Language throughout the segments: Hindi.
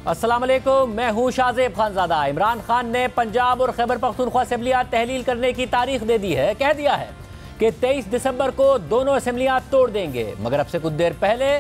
अस्सलाम वालेकुम, मैं हूं शाहजेब खानजादा। इमरान खान ने पंजाब और खैबर पख्तूनख्वा असेंबलियां तहलील करने की तारीख दे दी है। कह दिया है कि 23 दिसंबर को दोनों असेंबलियां तोड़ देंगे। मगर अब से कुछ देर पहले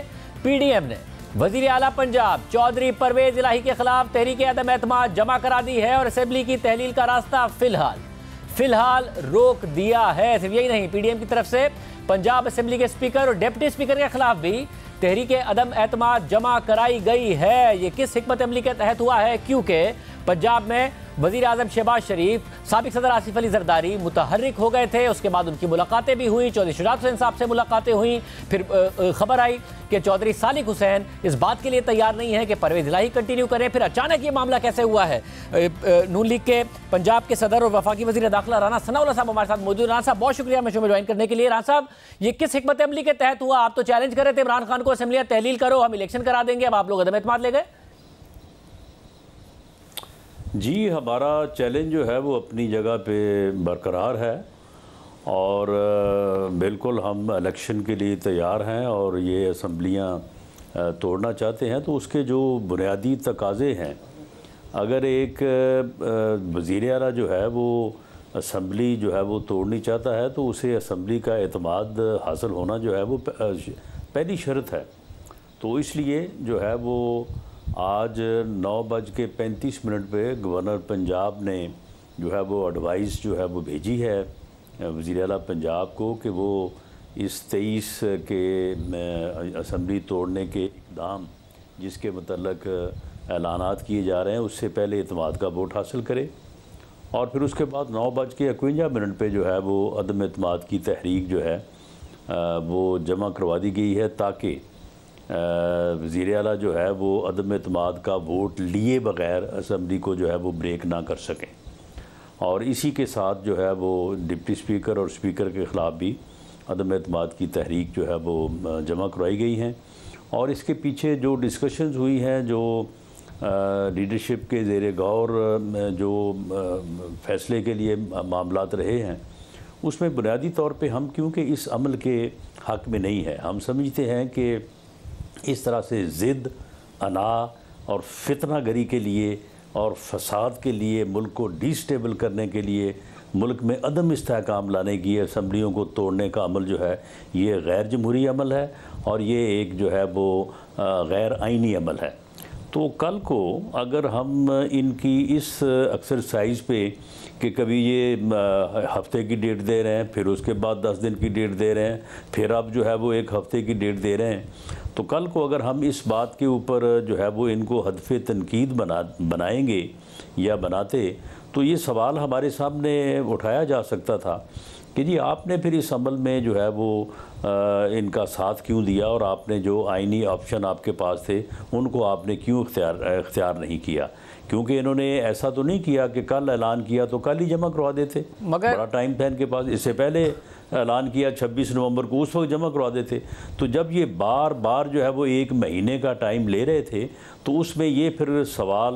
पीडीएम ने वजीर आला पंजाब चौधरी परवेज इलाही के खिलाफ तहरीक अदम एतमाद जमा करा दी है और असेंबली की तहलील का रास्ता फिलहाल रोक दिया है। सिर्फ यही नहीं, पीडीएम की तरफ से पंजाब असेंबली के स्पीकर और डिप्टी स्पीकर के खिलाफ भी तहरीक अदम एतमाद जमा कराई गई है। ये किस हिकमत अमली के तहत हुआ है? क्योंकि पंजाब में वजीर आजम शहबाज शरीफ, साबिक सदर आसिफ अली जरदारी मुतहर्रिक हो गए थे। उसके बाद उनकी मुलाकातें भी हुई, चौधरी शुजात हुसैन साहब से मुलाकातें हुई। फिर खबर आई कि चौधरी सालिक हुसैन इस बात के लिए तैयार नहीं है कि परवेज इलाही कंटिन्यू करें। फिर अचानक ये मामला कैसे हुआ है? नून लीग के पंजाब के सदर और वफाकी वजीर दाखिला राना सनाउल्लाह साहब हमारे साथ मौजूद। राना साहब, बहुत शुक्रिया मैं शो में ज्वाइन करने के लिए। राना साहब, ये किस हिकमत अमली के तहत हुआ? आप तो चैलेंज कर रहे थे इमरान खान को, असेंबलियां तहलील करो, हम इलेक्शन करा देंगे, अब आप लोग अदम एतमाद ले गए। जी, हमारा चैलेंज जो है वो अपनी जगह पे बरकरार है और बिल्कुल हम इलेक्शन के लिए तैयार हैं और ये असम्बलियाँ तोड़ना चाहते हैं। तो उसके जो बुनियादी तकाज़े हैं, अगर एक वज़ीर आला जो है वो असम्बली जो है वो तोड़नी चाहता है तो उसे असम्बली का एतमाद हासिल होना जो है वो पहली शर्त है। तो इसलिए जो है वो आज 9:35 पे गवर्नर पंजाब ने जो है वो एडवाइस जो है वो भेजी है वज़ीर आला पंजाब को कि वो इस 23 के असम्बली तोड़ने के इक़दाम जिसके मतलब ऐलानात किए जा रहे हैं उससे पहले एतमाद का वोट हासिल करे और फिर उसके बाद 9:51 पे जो है वो अदम एतमाद की तहरीक जो है वो जमा करवा दी गई है ताकि वज़ीर आला जो है वो अदम एतमाद का वोट लिए बग़ैर असम्बली को जो है वो ब्रेक ना कर सकें। और इसी के साथ जो है वो डिप्टी स्पीकर और स्पीकर के ख़िलाफ़ भी अदम एतमाद की तहरीक जो है वो जमा करवाई गई हैं। और इसके पीछे जो डिस्कशंस हुई हैं, जो लीडरशिप के ज़ेरे गौर जो फ़ैसले के लिए मामलात रहे हैं, उसमें बुनियादी तौर पे हम क्योंकि इस अमल के हक़ में नहीं है। हम समझते हैं कि इस तरह से ज़िद, अना और फितना गरी के लिए और फसाद के लिए, मुल्क को डिस्टेबल करने के लिए, मुल्क में अदम इस्तेहकाम लाने की असम्बलियों को तोड़ने का अमल जो है ये गैर जमहूरी अमल है और ये एक जो है वो गैर आइनी अमल है। तो कल को अगर हम इनकी इस एक्सरसाइज पे कि कभी ये हफ्ते की डेट दे रहे हैं, फिर उसके बाद 10 दिन की डेट दे रहे हैं, फिर अब जो है वो एक हफ्ते की डेट दे रहे हैं, तो कल को अगर हम इस बात के ऊपर जो है वो इनको हदफ़े तनकीद बनाएंगे या बनाते तो ये सवाल हमारे सामने उठाया जा सकता था कि जी आपने फिर इस अमल में जो है वो इनका साथ क्यों दिया और आपने जो आइनी ऑप्शन आपके पास थे उनको आपने क्यों इख्तियार नहीं किया? क्योंकि इन्होंने ऐसा तो नहीं किया कि कल ऐलान किया तो कल ही जमा करवा देते, मगर बड़ा टाइम था इनके पास। इससे पहले ऐलान किया 26 नवंबर को, उस वक्त जमा करवा देते। तो जब ये बार बार जो है वो 1 महीने का टाइम ले रहे थे तो उसमें ये फिर सवाल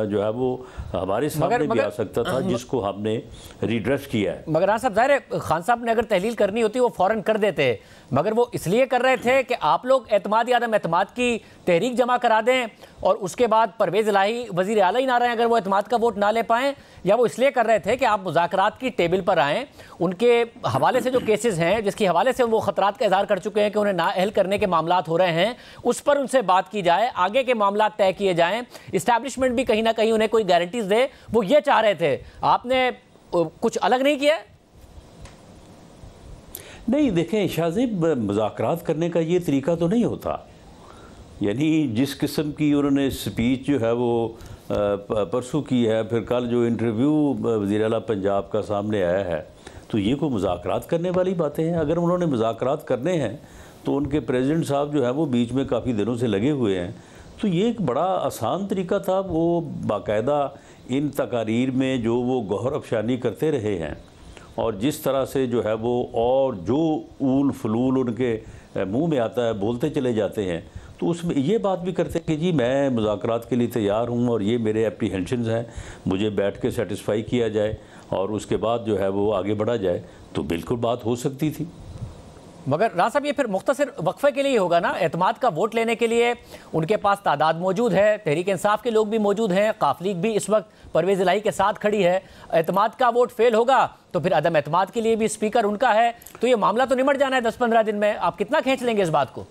जो है वो हमारे सामने भी आ सकता था जिसको हमने रिड्रेस किया है। मगर हाँ साहब, ज़ाहिर है खान साहब ने अगर तहलील करनी होती वो फ़ौरन कर देते, मगर वो इसलिए कर रहे थे कि आप लोग एतमाद या अदम एतमाद की तहरीक जमा करा दें और उसके बाद परवेज़ इलाही वज़ीर आला ही ना रहें अगर वो एतमाद का वोट ना ले पाएँ, या वो इसलिए कर रहे थे कि आप मुज़ाकरात की टेबल पर आएँ, उनके हवाले से जो केसेस हैं जिसके हवाले से वो ख़तरात का इज़हार कर चुके हैं कि उन्हें नाअहल करने के मामलात हो रहे हैं, उस पर उनसे बात की जाए, आगे के मामलात तय किए जाएँ, इस्टेब्लिशमेंट भी कहीं ना कहीं उन्हें कोई गारंटीज़ दे, वो ये चाह रहे थे। आपने कुछ अलग नहीं किया? नहीं, देखें शाहज़ेब, मुज़ाकरात करने का ये तरीका तो नहीं होता। यानी जिस किस्म की उन्होंने स्पीच जो है वो परसों की है, फिर कल जो इंटरव्यू वज़ीर आला पंजाब का सामने आया है, तो ये कोई मुज़ाकरात करने वाली बातें हैं? अगर उन्होंने मुज़ाकरात करने हैं तो उनके प्रेसिडेंट साहब जो है वो बीच में काफ़ी दिनों से लगे हुए हैं। तो ये एक बड़ा आसान तरीका था। वो बाकायदा इन तकारीर में जो वो गौहर अफशानी करते रहे हैं और जिस तरह से जो है वो और जो ऊल फलूल उनके मुंह में आता है बोलते चले जाते हैं, तो उसमें ये बात भी करते हैं कि जी मैं मुज़ाकरात के लिए तैयार हूँ और ये मेरे एप्रीहेंशंस हैं, मुझे बैठ के सेटिस्फाई किया जाए और उसके बाद जो है वो आगे बढ़ा जाए, तो बिल्कुल बात हो सकती थी। मगर राज साहब, ये फिर मुख्तसर वक्फे के लिए होगा ना? एतमाद का वोट लेने के लिए उनके पास तादाद मौजूद है, तहरीक इंसाफ के लोग भी मौजूद हैं, काफ लीग भी इस वक्त परवेज़ इलाही के साथ खड़ी है। एतमाद का वोट फेल होगा तो फिर अदम एतमाद के लिए भी स्पीकर उनका है, तो ये मामला तो निमट जाना है 10-15 दिन में। आप कितना खींच लेंगे इस बात को?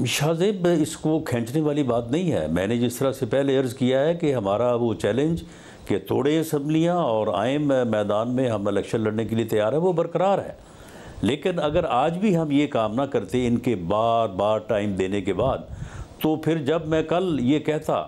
शाहजेब, इसको खींचने वाली बात नहीं है। मैंने जिस तरह से पहले अर्ज़ किया है कि हमारा वो चैलेंज कि तोड़े असम्बलियाँ और आए मैदान में हम इलेक्शन लड़ने के लिए तैयार है, वो बरकरार है। लेकिन अगर आज भी हम ये काम ना करते इनके बार बार टाइम देने के बाद, तो फिर जब मैं कल ये कहता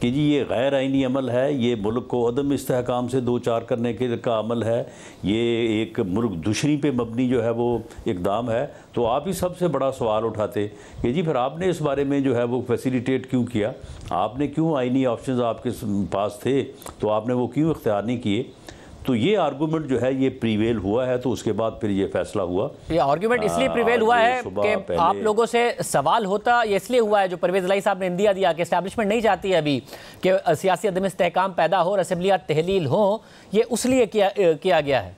कि जी ये गैर आइनी अमल है, ये मुल्क को अदम इस्तेहकाम से दो चार करने के का अमल है, ये एक मुल्क दुश्मनी पे मबनी जो है वो इक़दाम है, तो आप ही सबसे बड़ा सवाल उठाते कि जी फिर आपने इस बारे में जो है वो फैसिलिटेट क्यों किया, आपने क्यों आइनी ऑप्शंस आपके पास थे तो आपने वो क्यों इख्तियार नहीं किए। तो ये आर्गूमेंट जो है ये प्रीवेल हुआ है, तो उसके बाद फिर ये फैसला हुआ। ये आर्गूमेंट इसलिए प्रीवेल हुआ है कि आप लोगों से सवाल होता, ये इसलिए हुआ है जो परवेज़ इलाही साहब ने इंदिया दिया कि एस्टैब्लिशमेंट नहीं चाहती है अभी कि सियासी अदम इस्तेहकाम पैदा हो और असम्बलियाँ तहलील हो, ये उसलिए किया गया है।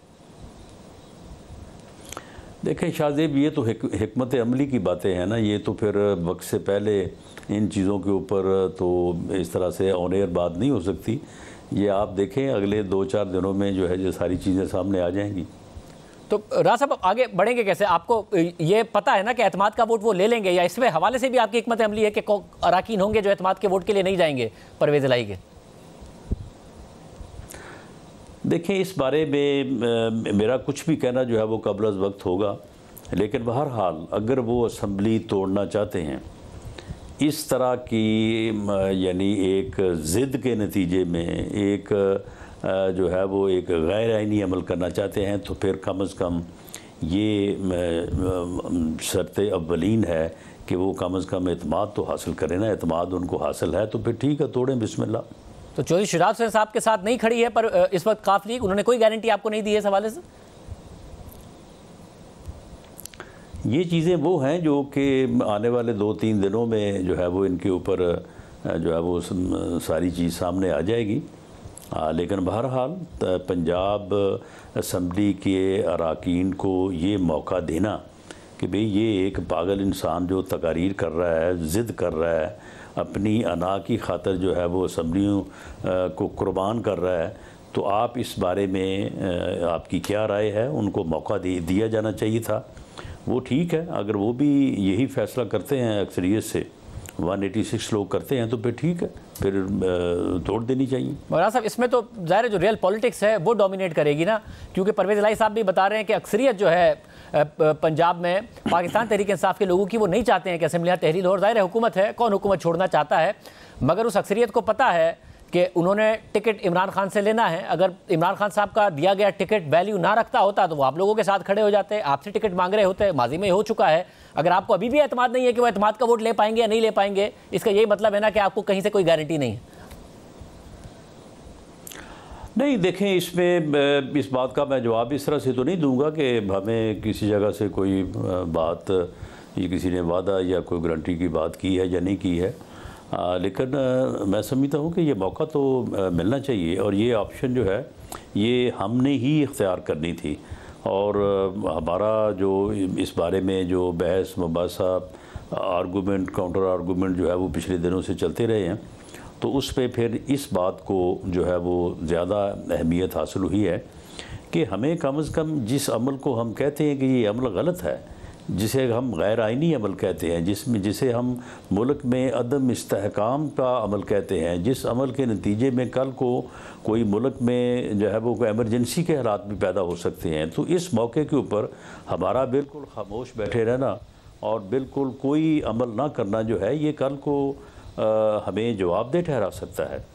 देखें शाहजेब, ये तो हिकमत अमली की बातें हैं ना, ये तो फिर वक्त से पहले इन चीज़ों के ऊपर तो इस तरह से ऑन एयर बात नहीं हो सकती। ये आप देखें अगले 2-4 दिनों में जो है ये सारी चीज़ें सामने आ जाएंगी। तो राज साहब आगे बढ़ेंगे कैसे? आपको ये पता है ना कि एतमाद का वोट वो ले लेंगे, या इसमें हवाले से भी आपकी हिकमत अमली है कि अराकीन होंगे जो एतमाद के वोट के लिए नहीं जाएंगे परवेज़ इलाही के? देखें, इस बारे में मेरा कुछ भी कहना जो है वो कबल अज़ वक्त होगा, लेकिन बहरहाल अगर वो असम्बली तोड़ना चाहते हैं इस तरह की यानी एक ज़िद के नतीजे में एक जो है वो एक गैर आइनी अमल करना चाहते हैं, तो फिर कम अज़ कम ये शर्त अव्वलीन है कि वो कम अज़ कम एतमाद तो हासिल करें ना। एतमाद उनको हासिल है तो फिर ठीक है, तोड़ें, बिस्मिल्लाह। तो चौधरी शिराज हुसैन साहब के साथ नहीं खड़ी है पर इस वक्त काफ लीग, उन्होंने कोई गारंटी आपको नहीं दी है इस हवाले से? ये चीज़ें वो हैं जो कि आने वाले 2-3 दिनों में जो है वो इनके ऊपर जो है वो सारी चीज़ सामने आ जाएगी। लेकिन बहरहाल पंजाब असम्बली के अराकीन को ये मौका देना कि भाई ये एक पागल इंसान जो तकारीर कर रहा है, ज़िद कर रहा है, अपनी अना की खातर जो है वो असम्बलियों को कुर्बान कर रहा है, तो आप इस बारे में आपकी क्या राय है? उनको मौका दिया जाना चाहिए था। वो ठीक है, अगर वो भी यही फ़ैसला करते हैं अक्सरियत से, 186 लोग करते हैं, तो फिर ठीक है, फिर तोड़ देनी चाहिए। मौलाना साहब, इसमें तो ज़ाहिर है जो रियल पॉलिटिक्स है वो डोमिनेट करेगी ना, क्योंकि परवेज़ इलाही साहब भी बता रहे हैं कि अक्सरियत जो है पंजाब में पाकिस्तान तहरीक इंसाफ के लोगों की वो नहीं चाहते हैं कि असम्बलियाँ तहलील हो। और ज़ाहिर है हुकूमत है, कौन हुकूमत छोड़ना चाहता है, मगर उस अक्सरियत को पता है कि उन्होंने टिकट इमरान खान से लेना है। अगर इमरान खान साहब का दिया गया टिकट वैल्यू ना रखता होता तो वो आप लोगों के साथ खड़े हो जाते, आपसे टिकट मांग रहे होते, माजी में हो चुका है। अगर आपको अभी भी एतमाद नहीं है कि वो एतमाद का वोट ले पाएंगे या नहीं ले पाएंगे, इसका यही मतलब है ना कि आपको कहीं से कोई गारंटी नहीं है। नहीं, देखें, इसमें इस बात का मैं जवाब इस तरह से तो नहीं दूंगा कि हमें किसी जगह से कोई बात या किसी ने वादा या कोई गारंटी की बात की है या नहीं की है, लेकिन मैं समझता हूँ कि ये मौका तो मिलना चाहिए और ये ऑप्शन जो है ये हमने ही इख्तियार करनी थी। और हमारा जो इस बारे में जो बहस मुबासा आर्गूमेंट काउंटर आर्गूमेंट जो है वो पिछले दिनों से चलते रहे हैं, तो उस पे फिर इस बात को जो है वो ज़्यादा अहमियत हासिल हुई है कि हमें कम से कम जिस अमल को हम कहते हैं कि ये अमल गलत है, जिसे हम गैर आइनी अमल कहते हैं, जिसे हम मुल्क में अदम इस्तेहकाम का अमल कहते हैं, जिस अमल के नतीजे में कल को कोई मुल्क में जो है वो एमरजेंसी के हालात भी पैदा हो सकते हैं, तो इस मौके के ऊपर हमारा बिल्कुल खामोश बैठे रहना और बिल्कुल कोई अमल ना करना जो है ये कल को हमें जवाबदेह ठहरा सकता है।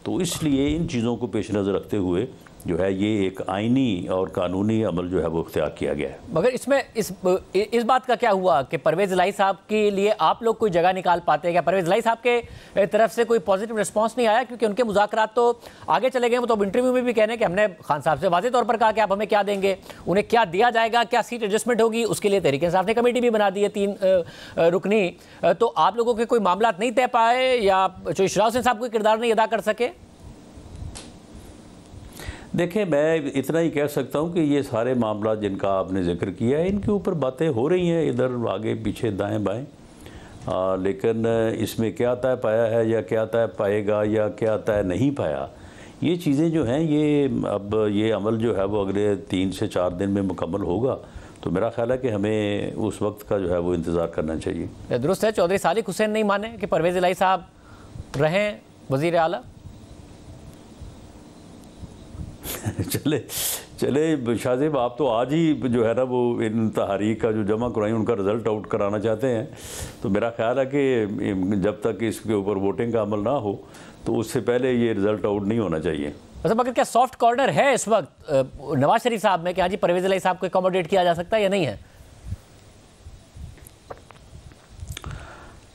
तो इसलिए इन चीज़ों को पेश नज़र रखते हुए जो है ये एक आइनी और कानूनी अमल जो है वो इख्तियार किया गया है। मगर इसमें इस बात का क्या हुआ कि परवेज़ इलाही साहब के लिए आप लोग कोई जगह निकाल पाते हैं क्या? परवेज़ इलाही साहब के तरफ से कोई पॉजिटिव रिस्पांस नहीं आया? क्योंकि उनके मुज़ाकरात तो आगे चले गए। वो तो इंटरव्यू में भी कह रहे हैं कि हमने खान साहब से वाज़ेह तौर पर कहा कि आप हमें क्या देंगे, उन्हें क्या दिया जाएगा, क्या सीट एडजस्टमेंट होगी, उसके लिए तहरीक इंसाफ ने कमेटी भी बना दी है 3 रुकनी। तो आप लोगों के कोई मामला नहीं तय पाए या जो शिराज हुसैन साहब कोई किरदार नहीं अदा कर सके? देखें, मैं इतना ही कह सकता हूँ कि ये सारे मामला जिनका आपने जिक्र किया है, इनके ऊपर बातें हो रही हैं इधर आगे पीछे दाएं बाएं, लेकिन इसमें क्या तय पाया है या क्या तय पाएगा या क्या तय नहीं पाया, ये चीज़ें जो हैं ये अब ये अमल जो है वो अगले 3 से 4 दिन में मुकम्मल होगा। तो मेरा ख्याल है कि हमें उस वक्त का जो है वो इंतज़ार करना चाहिए। दुरुस्त है, चौधरी सालिक हुसैन नहीं माने कि परवेज़ इलाही साहब रहें वज़ीर आला? चले शाहजेब, आप तो आज ही जो है ना वो इन तहरीक का जो जमा कराई उनका रिज़ल्ट आउट कराना चाहते हैं। तो मेरा ख्याल है कि जब तक इसके ऊपर वोटिंग का अमल ना हो तो उससे पहले ये रिज़ल्ट आउट नहीं होना चाहिए। वैसे मगर क्या सॉफ्ट कॉर्नर है इस वक्त नवाज शरीफ साहब में कि हाँ जी परवेज़ इलाही साहब को अकोमोडेट किया जा सकता है या नहीं है?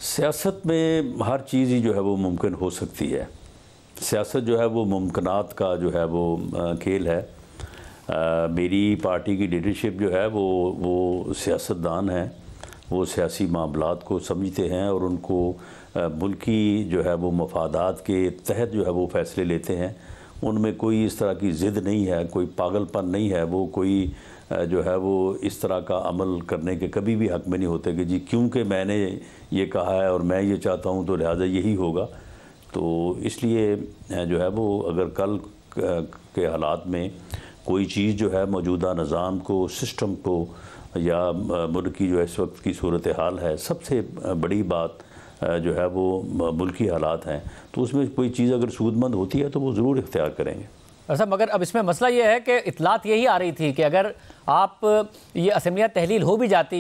सियासत में हर चीज़ ही जो है वो मुमकिन हो सकती है। सियासत जो है वो मुमकिनात का जो है वो खेल है। मेरी पार्टी की लीडरशिप जो है वो सियासतदान हैं, वो सियासी मामलात को समझते हैं और उनको मुल्की जो है वो मफादात के तहत जो है वो फ़ैसले लेते हैं। उनमें कोई इस तरह की ज़िद नहीं है, कोई पागलपन नहीं है, वो कोई जो है वो इस तरह का अमल करने के कभी भी हक़ में नहीं होते कि जी क्योंकि मैंने ये कहा है और मैं ये चाहता हूँ तो लिहाजा यही होगा। तो इसलिए जो है वो अगर कल के हालात में कोई चीज़ जो है मौजूदा निज़ाम को, सिस्टम को या मुल्क की जो इस वक्त की सूरत हाल है, सबसे बड़ी बात जो है वो मुल्की हालात हैं, तो उसमें कोई चीज़ अगर सूदमंद होती है तो वो ज़रूर इख्तियार करेंगे। अच्छा, मगर अब इसमें मसला ये है कि इतलात यही आ रही थी कि अगर आप ये असेंबलियाँ तहलील हो भी जाती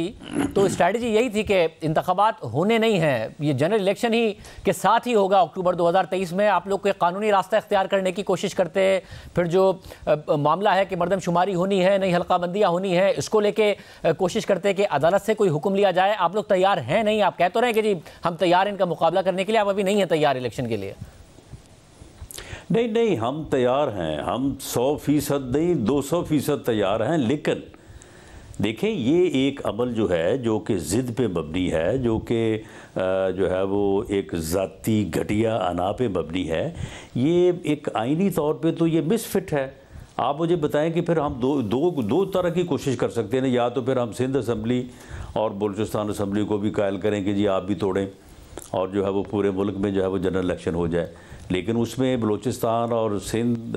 तो स्ट्रैटेजी यही थी कि इंतखाबात होने नहीं हैं, ये जनरल इलेक्शन ही के साथ ही होगा अक्टूबर 2023 में। आप लोग कोई कानूनी रास्ता इख्तियार करने की कोशिश करते, फिर जो मामला है कि मरदमशुमारी होनी है, नई हल्काबंदियाँ होनी है, इसको लेके कोशिश करते कि अदालत से कोई हुक्म लिया जाए। आप लोग तैयार हैं नहीं? आप कह तो रहे हैं कि जी हम तैयार हैं इनका मुकाबला करने के लिए, आप अभी नहीं हैं तैयार इलेक्शन के लिए? नहीं, हम तैयार हैं, हम 100% नहीं 200% तैयार हैं। लेकिन देखें, ये एक अमल जो है जो कि ज़िद पे मबनी है, जो कि जो है वो एक ज़ाती घटिया अना पे मबनी है, ये एक आइनी तौर पे तो ये मिसफिट है। आप मुझे बताएं कि फिर हम दो तरह की कोशिश कर सकते हैं ना, या तो फिर हम सिंध असम्बली और बलूचिस्तान असम्बली को भी कायल करें कि जी आप भी तोड़ें और जो है वो पूरे मुल्क में जो है वो जनरल इलेक्शन हो जाए। लेकिन उसमें बलूचिस्तान और सिंध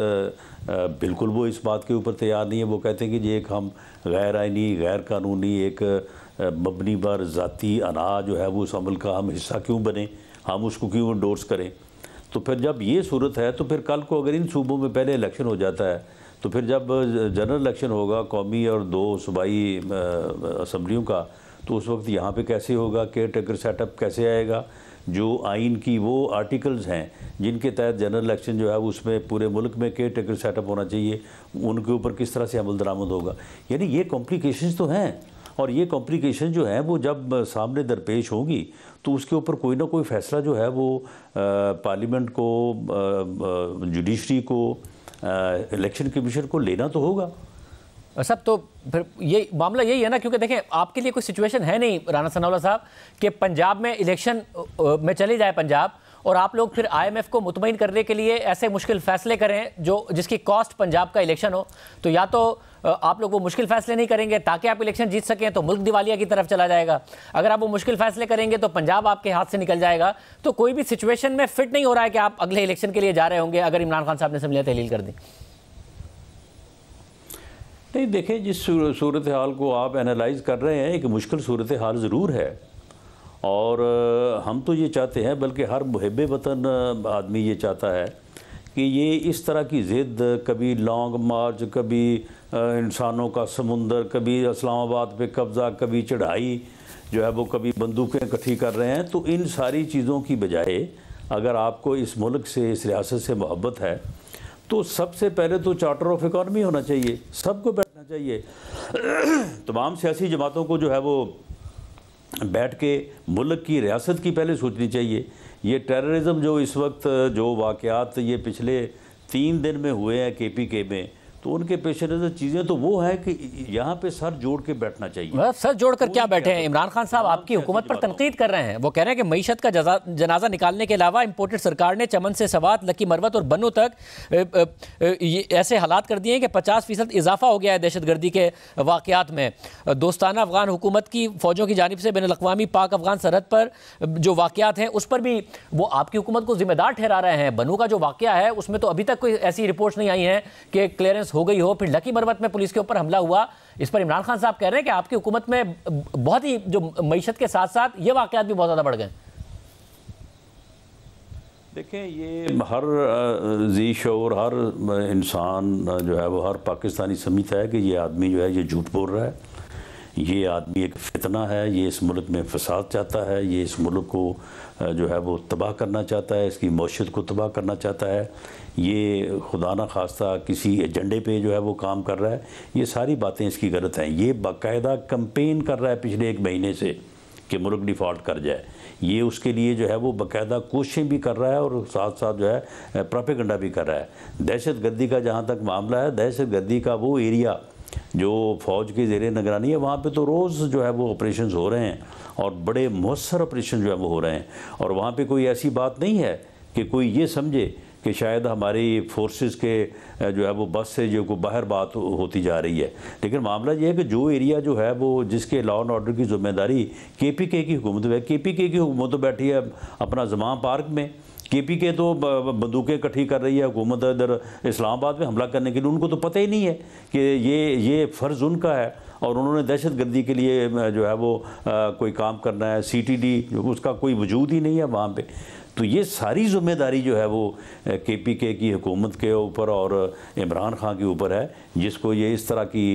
बिल्कुल वो इस बात के ऊपर तैयार नहीं है। वो कहते हैं कि जी एक हम गैर आइनी, गैर कानूनी, एक मबनी पर ज़ाती अना जो है वो उस अमल का हम हिस्सा क्यों बने, हम उसको क्यों इंडोर्स करें। तो फिर जब ये सूरत है तो फिर कल को अगर इन सूबों में पहले इलेक्शन हो जाता है तो फिर जब जनरल इलेक्शन होगा कौमी और 2 सूबाई असम्बलियों का, तो उस वक्त यहाँ पे कैसे होगा, केयर टेकर सेटअप कैसे आएगा, जो आइन की वो आर्टिकल्स हैं जिनके तहत जनरल इलेक्शन जो है उसमें पूरे मुल्क में केयर टेकर सेटअप होना चाहिए, उनके ऊपर किस तरह से अमल दरामद होगा। यानी ये कॉम्प्लिकेशंस तो हैं, और ये कॉम्प्लिकेशन जो है वो जब सामने दरपेश होंगी तो उसके ऊपर कोई ना कोई फ़ैसला जो है वो पार्लियामेंट को, जुडिशरी को, इलेक्शन कमीशन को लेना तो होगा। सब तो फिर ये मामला यही है ना, क्योंकि देखें आपके लिए कोई सिचुएशन है नहीं राना सनाउल्लाह साहब कि पंजाब में इलेक्शन में चले जाए पंजाब और आप लोग फिर IMF को मुतमईन करने के लिए ऐसे मुश्किल फ़ैसले करें जिसकी कॉस्ट पंजाब का इलेक्शन हो। तो या तो आप लोग वो मुश्किल फ़ैसले नहीं करेंगे ताकि आप इलेक्शन जीत सकें, तो मुल्क दिवालिया की तरफ चला जाएगा। अगर आप वो मुश्किल फ़ैसले करेंगे तो पंजाब आपके हाथ से निकल जाएगा। तो कोई भी सिचुएशन में फिट नहीं हो रहा है कि आप अगले इलेक्शन के लिए जा रहे होंगे अगर इमरान खान साहब ने असेंबलियाँ तहलील कर दी। नहीं, देखें, जिस सूरत हाल को आप एनालाइज कर रहे हैं एक मुश्किल सूरत हाल ज़रूर है, और हम तो ये चाहते हैं, बल्कि हर मुहिब्बे वतन आदमी ये चाहता है कि ये इस तरह की ज़िद, कभी लॉन्ग मार्च, कभी इंसानों का समुंदर, कभी इस्लामाबाद पे कब्ज़ा, कभी चढ़ाई जो है वो, कभी बंदूकें इकट्ठी कर रहे हैं। तो इन सारी चीज़ों की बजाय अगर आपको इस मुल्क से, इस रियासत से मोहब्बत है तो सबसे पहले तो चार्टर ऑफ इकॉनमी होना चाहिए, सबको बैठना चाहिए। तमाम सियासी जमातों को जो है वो बैठ के मुल्क की रियासत की पहले सोचनी चाहिए। ये टेररिज्म जो इस वक्त जो वाक़यात ये पिछले 3 दिन में हुए हैं KPK में, तो उनके पेश नज़र चीज़ें तो वो है कि यहाँ पे सर जोड़ के बैठना चाहिए। सर जोड़कर क्या बैठे हैं? इमरान खान साहब आपकी हुकूमत पर तनकीद कर रहे हैं। वो कह रहे हैं कि मईशत का जनाजा निकालने के अलावा इम्पोर्टेड सरकार ने चमन से सवात, लकी मरवत और बन्नू तक ऐसे हालात कर दिए हैं कि 50% इजाफा हो गया है दहशतगर्दी के वाक़यात में। दोस्ताना अफगान हुकूमत की फ़ौजों की जानिब से बैन अल-अक़वामी पाक अफगान सरहद पर जो वाक़यात हैं उस पर भी वो आपकी हुकूमत को जिम्मेदार ठहरा रहे हैं। बन्नू का जो वाक़या है उसमें तो अभी तक कोई ऐसी रिपोर्ट्स नहीं आई हैं कि क्लियरेंस हो गई हो। फिर लकी मरवत में पुलिस के ऊपर हमला हुआ, इस पर इमरान खान साहब कह रहे हैं कि आपकी हुकूमत में बहुत ही जो मईशत के साथ साथ ये वाक़यात भी बहुत ज़्यादा बढ़ गए। देखें, ये हर जी शऊर, हर इंसान जो है वो, हर पाकिस्तानी समझता है कि ये आदमी जो है ये झूठ बोल रहा है, ये आदमी एक फितना है, ये इस मुल्क में फसाद चाहता है, ये इस मुल्क को जो है वो तबाह करना चाहता है, इसकी मौशत को तबाह करना चाहता है, ये खुदा न खास्ता किसी एजेंडे पे जो है वो काम कर रहा है। ये सारी बातें इसकी गलत हैं। ये बाकायदा कंपेन कर रहा है पिछले 1 महीने से कि मुल्क डिफ़ॉल्ट कर जाए। ये उसके लिए जो है वो बाकायदा कोशिशें भी कर रहा है और साथ साथ जो है प्रोपेगेंडा भी कर रहा है। दहशत गर्दी का जहाँ तक मामला है, दहशत गर्दी का वो एरिया जो फ़ौज के ज़ेरे निगरानी है, वहाँ पे तो रोज़ जो है वो ऑपरेशंस हो रहे हैं और बड़े मौसर ऑपरेशन जो है वो हो रहे हैं। और वहाँ पे कोई ऐसी बात नहीं है कि कोई ये समझे कि शायद हमारी फोर्सेस के जो है वो बस से जो को बाहर बात होती जा रही है। लेकिन मामला ये है कि जो एरिया जो है वो जिसके लॉ एंड ऑर्डर की जिम्मेदारी KPK की हुकूमत है, KPK की हुकूमत तो बैठी है अपना ज़मां पार्क में। KPK तो बंदूकें इकट्ठी कर रही है, हुकूमत इधर इस्लामाबाद में हमला करने के लिए। उनको तो पता ही नहीं है कि ये फ़र्ज़ उनका है और उन्होंने दहशत गर्दी के लिए जो है वो कोई काम करना है। CTD उसका कोई वजूद ही नहीं है वहाँ पे। तो ये सारी जिम्मेदारी जो है वो KPK की हुकूमत के ऊपर और इमरान खान के ऊपर है, जिसको ये इस तरह की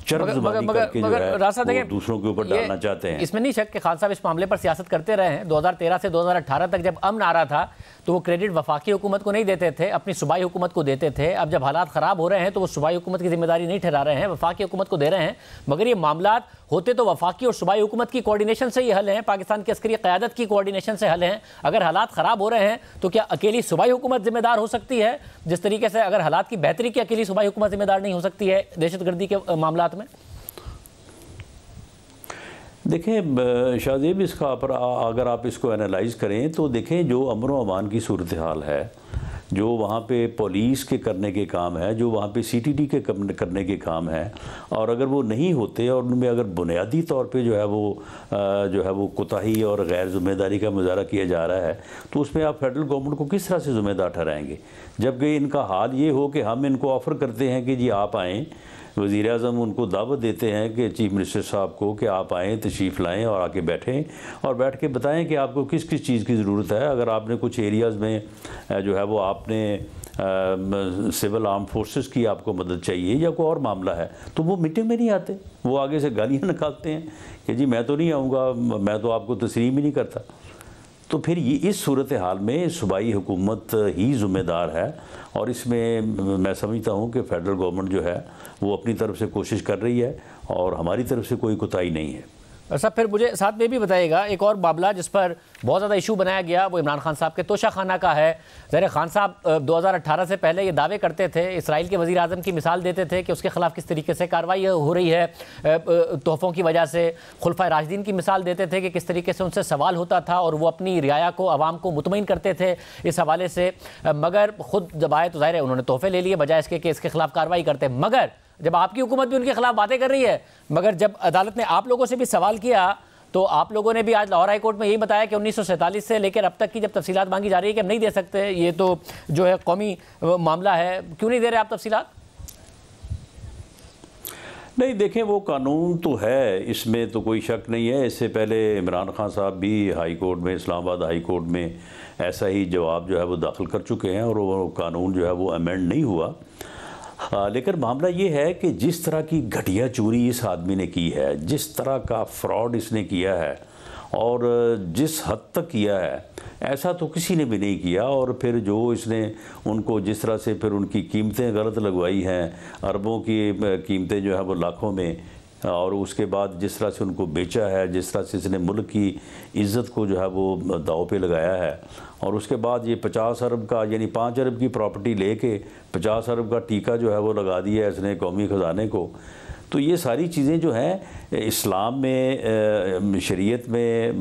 चरम ज़बानी करके जो है वो दूसरों के ऊपर डालना चाहते हैं। इसमें नहीं शक कि खान साहब इस मामले पर सियासत करते रहे हैं। 2013 से 2018 तक जब अमन आ रहा था तो वो क्रेडिट वफाकी हुकूमत को नहीं देते थे, अपनी सूबाई हुकूमत को देते थे। अब जब हालात ख़राब हो रहे हैं तो वो सूबाई हुकूमत की जिम्मेदारी नहीं ठहरा रहे हैं, वफाकी हुकूमत को दे रहे हैं। मगर ये मामला होते तो वफाकी और सूबाई हुकूमत की कोऑर्डिनेशन से ही हल हैं, पाकिस्तान की अस्करी क़यादत की कोऑर्डिनेशन से हल हैं। अगर हालात ख़राब हो रहे हैं तो क्या अकेली सूबाई हुकूमत जिम्मेदार हो सकती है, जिस तरीके से अगर हालात की बेहतरी की अकेली सूबाई हुकूमत जिम्मेदार नहीं हो सकती है दहशतगर्दी के मामलात में? देखें शाहजेब, इसका पर अगर आप इसको एनालाइज करें तो देखें जो अमन व अमान की सूरत हाल है, जो वहाँ पे पुलिस के करने के काम है, जो वहाँ पे CTD के करने के काम है, और अगर वो नहीं होते और उनमें अगर बुनियादी तौर पे जो है वो कोताही और गैर ज़िम्मेदारी का मुजाहरा किया जा रहा है, तो उसमें आप फेडरल गवर्नमेंट को किस तरह से ज़िम्मेदार ठहराएँगे? जबकि इनका हाल ये हो कि हम इनको ऑफ़र करते हैं कि जी आप आएँ, वज़ीर आज़म उनको दावत देते हैं कि चीफ़ मिनिस्टर साहब को कि आप आएँ, तशरीफ़ लाएँ और आके बैठें और बैठ के बताएं कि आपको किस किस चीज़ की ज़रूरत है। अगर आपने कुछ एरियाज़ में जो है वो आपने सिविल आर्म फोर्सेस की आपको मदद चाहिए या कोई और मामला है, तो वो मीटिंग में नहीं आते, वो आगे से गालियाँ निकालते हैं कि जी मैं तो नहीं आऊँगा, मैं तो आपको तस्लीम ही नहीं करता। तो फिर ये इस सूरत हाल में सूबाई हुकूमत ही ज़िम्मेदार है और इसमें मैं समझता हूँ कि फेडरल गवर्नमेंट जो है वो अपनी तरफ से कोशिश कर रही है और हमारी तरफ से कोई कोताही नहीं है। सब फिर मुझे साथ में भी बताइएगा, एक और मामला जिस पर बहुत ज़्यादा इशू बनाया गया वो इमरान खान साहब के तोशा खाना का है। ज़ाहिर खान साहब 2018 से पहले ये दावे करते थे, इसराइल के वज़ीर आज़म की मिसाल देते थे कि उसके ख़िलाफ़ किस तरीके से कार्रवाई हो रही है तोहफ़ों की वजह से। खुलफाए राशिदीन की मिसाल देते थे कि किस तरीके से उनसे सवाल होता था और वो अपनी रियाया को, आवाम को मुतमईन करते थे इस हवाले से। मगर ख़ुद जब आए तो ज़ाहिर है उन्होंने तोहफ़े ले लिए बजाय इसके कि इसके ख़िलाफ़ कार्रवाई करते। मगर जब आपकी हुकूमत भी उनके खिलाफ बातें कर रही है, मगर जब अदालत ने आप लोगों से भी सवाल किया तो आप लोगों ने भी आज लाहौर हाई कोर्ट में यही बताया कि 1947 से लेकर अब तक की जब तफसीलात मांगी जा रही है कि हम नहीं दे सकते, ये तो जो है कौमी मामला है, क्यों नहीं दे रहे आप तफसीलात? नहीं, देखें वो कानून तो है, इसमें तो कोई शक नहीं है। इससे पहले इमरान खान साहब भी हाई कोर्ट में, इस्लामाबाद हाई कोर्ट में ऐसा ही जवाब जो है वो दाखिल कर चुके हैं और वो कानून जो है वो अमेंड नहीं हुआ। लेकिन मामला ये है कि जिस तरह की घटिया चोरी इस आदमी ने की है, जिस तरह का फ्रॉड इसने किया है और जिस हद तक किया है, ऐसा तो किसी ने भी नहीं किया। और फिर जो इसने उनको जिस तरह से फिर उनकी कीमतें गलत लगवाई हैं, अरबों की कीमतें जो है वो लाखों में, और उसके बाद जिस तरह से उनको बेचा है, जिस तरह से इसने मुल्क की इज़्ज़त को जो है वो दाव पे लगाया है, और उसके बाद ये 50 अरब का यानी 5 अरब की प्रॉपर्टी लेके 50 अरब का टीका जो है वो लगा दिया है इसने कौमी ख़जाने को। तो ये सारी चीज़ें जो हैं इस्लाम में, शरीयत में,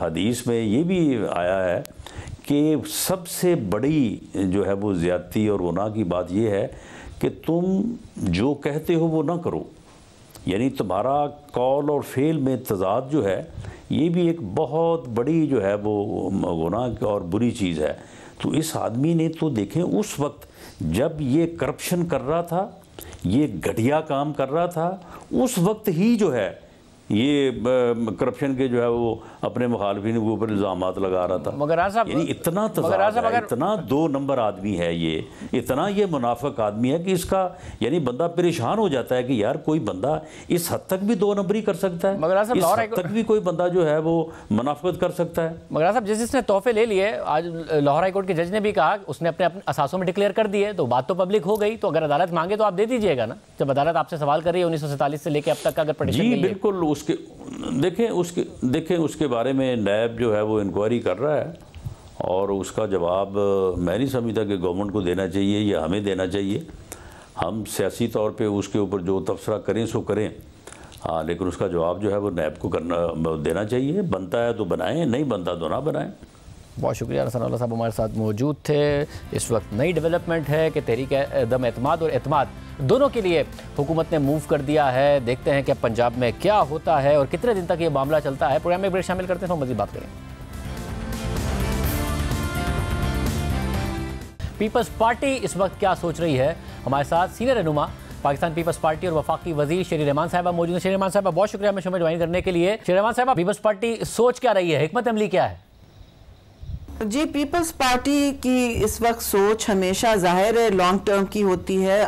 हदीस में ये भी आया है कि सबसे बड़ी जो है वो ज़्यादती और गुनाह की बात ये है कि तुम जो कहते हो वो ना करो, यानी तुम्हारा कौल और फ़ेल में तज़ाद जो है ये भी एक बहुत बड़ी जो है वो गुनाह और बुरी चीज़ है। तो इस आदमी ने तो देखें उस वक्त जब ये करप्शन कर रहा था, ये घटिया काम कर रहा था, उस वक्त ही जो है ये करप्शन के जो है वो अपने मुखालफिन के ऊपर इल्ज़ामात लगा रहा था। मगर साहब यानी इतना तज़ाद है, इतना 2 नंबर आदमी है ये, इतना ये मुनाफिक आदमी है कि इसका यानी बंदा परेशान हो जाता है कि यार कोई बंदा इस हद तक भी 2 नंबरी कर सकता है, मगर इस हद तक भी कोई बंदा जो है वो मुनाफिकत कर सकता है। मगर साहब जिसने तोहफे ले लिए, आज लाहौर हाई कोर्ट के जज ने भी कहा उसने अपने असासों में डिक्लेयर कर दिए, तो बात तो पब्लिक हो गई। तो अगर अदालत मांगे तो आप दे दीजिएगा ना, जब अदालत आपसे सवाल कर रही है 1947 से लेकर अब तक अगर पिटीशन जी बिल्कुल। देखें उसके बारे में नैब जो है वो इंक्वायरी कर रहा है, और उसका जवाब मैं नहीं समझता कि गवर्नमेंट को देना चाहिए या हमें देना चाहिए। हम सियासी तौर पे उसके ऊपर जो तबसरा करें सो करें, हाँ, लेकिन उसका जवाब जो है वो नैब को देना चाहिए। बनता है तो बनाएं, नहीं बनता तो ना बनाएं। बहुत शुक्रिया। हसन साहब हमारे साथ मौजूद थे। इस वक्त नई डेवलपमेंट है कि तहरीक दम एतमाद और एतमाद दोनों के लिए हुकूमत ने मूव कर दिया है। देखते हैं कि पंजाब में क्या होता है और कितने दिन तक ये मामला चलता है। प्रोग्राम में ब्रेक शामिल करते हैं, तो मज़ीद बात करें। पीपल्स पार्टी इस वक्त क्या सोच रही है, हमारे साथ सीनियर रहनुमा पाकिस्तान पीपल्स पार्टी और वफाकी वजीर शेरी रहमान साहबा मौजूद हैं। शेरी रहमान साहबा बहुत शुक्रिया हमें शो में ज्वाइन करने के लिए। शेरी रहमान साहबा, पीपल्स पार्टी सोच क्या रही है, हिकमत अमली क्या है? जी, पीपल्स पार्टी की इस वक्त सोच हमेशा जाहिर है लॉन्ग टर्म की होती है।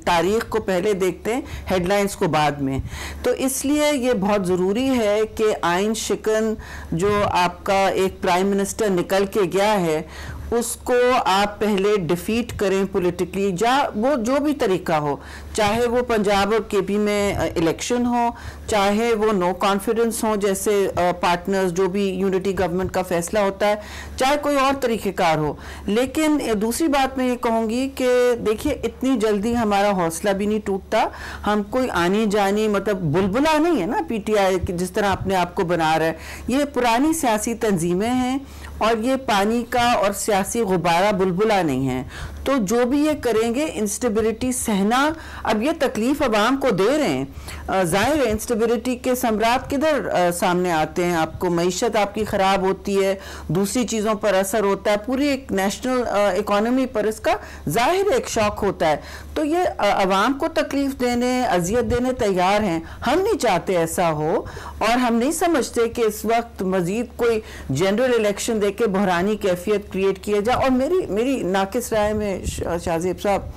तारीख को पहले देखते हैं, हेडलाइंस को बाद में। तो इसलिए ये बहुत ज़रूरी है कि आइन शिकन जो आपका एक प्राइम मिनिस्टर निकल के गया है उसको आप पहले डिफीट करें पॉलिटिकली, वो जो भी तरीका हो, चाहे वो पंजाब और केपी में इलेक्शन हो, चाहे वो नो कॉन्फिडेंस हो जैसे पार्टनर्स जो भी यूनिटी गवर्नमेंट का फैसला होता है, चाहे कोई और तरीक़ेकार हो। लेकिन दूसरी बात मैं ये कहूँगी कि देखिए इतनी जल्दी हमारा हौसला भी नहीं टूटता। हम कोई आनी जानी मतलब बुलबुला नहीं है ना पीटीआई जिस तरह अपने आप को बना रहा है। ये पुरानी सियासी तंजीमें हैं और ये पानी का और सियासी गुब्बारा बुलबुला नहीं है। तो जो भी ये करेंगे इंस्टेबिलिटी सहना, अब ये तकलीफ अवाम को दे रहे हैं। जाहिर है इंस्टेबिलिटी के सम्राट किधर सामने आते हैं, आपको मईशत आपकी ख़राब होती है, दूसरी चीज़ों पर असर होता है, पूरी एक नेशनल इकॉनमी पर इसका जाहिर एक शौक होता है। तो ये अवाम को तकलीफ देने, अजियत देने तैयार हैं। हम नहीं चाहते ऐसा हो और हम नहीं समझते कि इस वक्त मजीद कोई जनरल इलेक्शन देके बहरानी कैफियत क्रिएट किया जाए। और मेरी नाकिस राय में शाहजेब साहब,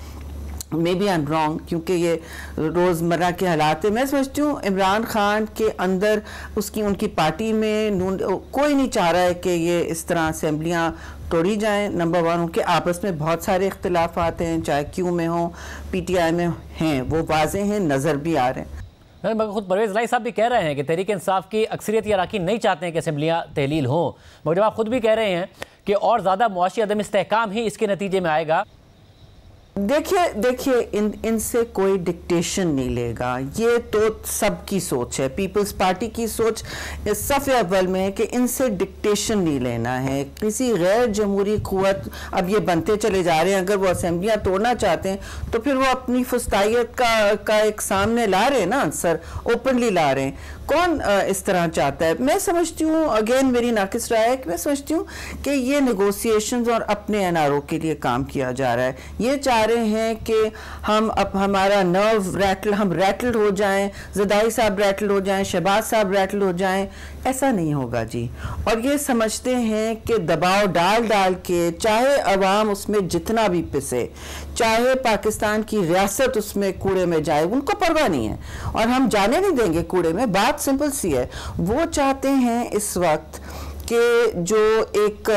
may be I am wrong, क्योंकि ये रोज़मर्रा के हालात है। मैं समझती हूँ इमरान खान के अंदर उनकी पार्टी में कोई नहीं चाह रहा है कि ये इस तरह असेंबलियाँ तोड़ी जाएं। नंबर 1, उनके आपस में बहुत सारे इख्तिलाफात हैं, चाहे क्यू में हो पीटीआई में हैं, वो वाज़े हैं, नज़र भी आ रहे हैं। मगर खुद परवेज़ इलाही साहब भी कह रहे हैं कि तहरीक इंसाफ की अक्सरियत या अरकान नहीं चाहते हैं कि असेंबलियाँ तहलील हों, मगर जब आप खुद भी कह रहे हैं कि और ज़्यादा मुआशी अदम इस्तेहकाम ही इसके नतीजे में आएगा। देखिए इनसे कोई डिक्टेशन नहीं लेगा। ये तो सबकी सोच है, पीपल्स पार्टी की सोच सफ़े अव्वल में है कि इनसे डिक्टेशन नहीं लेना है। किसी गैर जमहूरी क़ुव्वत, अब ये बनते चले जा रहे हैं, अगर वो असेंबलियाँ तोड़ना चाहते हैं तो फिर वो अपनी फुस्तायत का एक सामने ला रहे हैं ना, आंसर ओपनली ला रहे हैं। कौन इस तरह चाहता है? मैं समझती हूँ, अगेन मेरी नाकिस राय है कि मैं समझती हूँ कि ये नेगोशिएशंस और अपने एनआरओ के लिए काम किया जा रहा है। ये चाह रहे हैं कि हमारा नर्व रैटल, हम रैटल हो जाएं, ज़दाई साहब रैटल हो जाएं, शहबाज साहब रैटल हो जाएं। ऐसा नहीं होगा जी। और ये समझते हैं कि दबाव डाल के, चाहे अवाम उसमें जितना भी पिसे, चाहे पाकिस्तान की रियासत उसमें कूड़े में जाए, उनको परवाह नहीं है और हम जाने नहीं देंगे कूड़े में। बात सिंपल सी है। वो चाहते हैं इस वक्त कि जो एक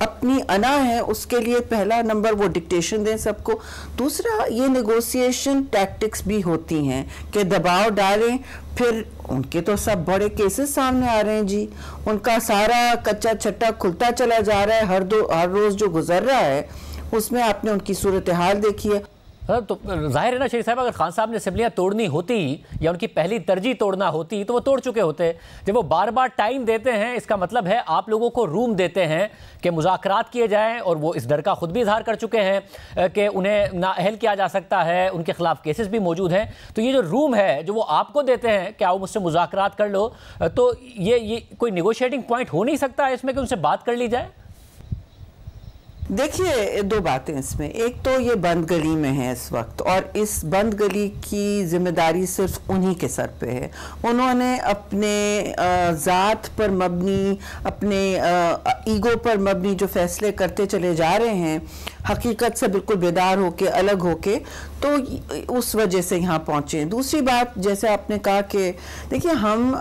अपनी अना है उसके लिए पहला नंबर वो डिक्टेशन दें सबको। दूसरा, ये नेगोशिएशन टैक्टिक्स भी होती हैं कि दबाव डालें, फिर उनके तो सब बड़े केसेस सामने आ रहे हैं जी, उनका सारा कच्चा छट्टा खुलता चला जा रहा है, हर रोज जो गुजर रहा है उसमें आपने उनकी सूरत हाल देखी है। तो जाहिर है ना शरीफ साहब, अगर खान साहब ने असेंबलियाँ तोड़नी होती या उनकी पहली तरजीह तोड़ना होती तो वो तोड़ चुके होते। जब वो बार बार टाइम देते हैं, इसका मतलब है आप लोगों को रूम देते हैं कि मुज़ाकरात किए जाएं, और वो इस डर का खुद भी इजहार कर चुके हैं कि उन्हें नाअहल किया जा सकता है, उनके खिलाफ केसेस भी मौजूद हैं। तो ये जो रूम है जो वो आपको देते हैं कि आओ मुझसे मुज़ाकरात कर लो, तो ये कोई निगोशिएटिंग पॉइंट हो नहीं सकता है इसमें कि उनसे बात कर ली जाए? देखिए, दो बातें इसमें, एक तो ये बंद गली में है इस वक्त, और इस बंद गली की जिम्मेदारी सिर्फ उन्हीं के सर पे है। उन्होंने अपने ज़ात पर मबनी, अपने ईगो पर मबनी जो फैसले करते चले जा रहे हैं, हकीकत से बिल्कुल बेदार होके, अलग होके, तो उस वजह से यहाँ पहुँचे। दूसरी बात, जैसे आपने कहा कि देखिए, हम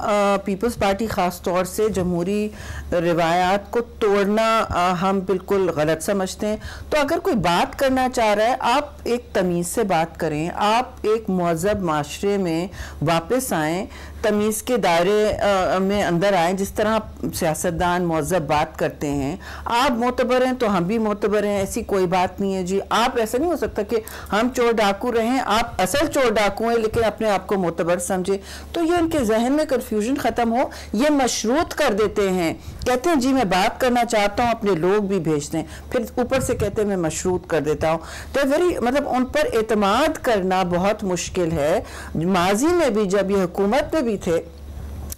पीपल्स पार्टी ख़ास तौर से जमहूरी रिवायात को तोड़ना हम बिल्कुल गलत समझते हैं। तो अगर कोई बात करना चाह रहा है, आप एक तमीज़ से बात करें, आप एक महज़ब माशरे में वापस आएँ, तमीज़ के दायरे में अंदर आए, जिस तरह सियासतदान महज़ब बात करते हैं। आप मोतबर हैं तो हम भी मोतबर हैं, ऐसी कोई बात नहीं है जी। आप ऐसा नहीं हो सकता कि हम चोर डाकू रहें, आप असल चोर डाकू हैं लेकिन अपने आप को मोतबर समझे। तो ये उनके जहन में कन्फ्यूजन ख़त्म हो, ये मशरूत कर देते हैं, कहते हैं जी मैं बात करना चाहता हूँ, अपने लोग भी भेजते हैं, फिर ऊपर से कहते हैं मैं मशरूत कर देता हूँ। तो मतलब उन पर एतमाद करना बहुत मुश्किल है। माजी में भी जब ये हुकूमत में भी थे,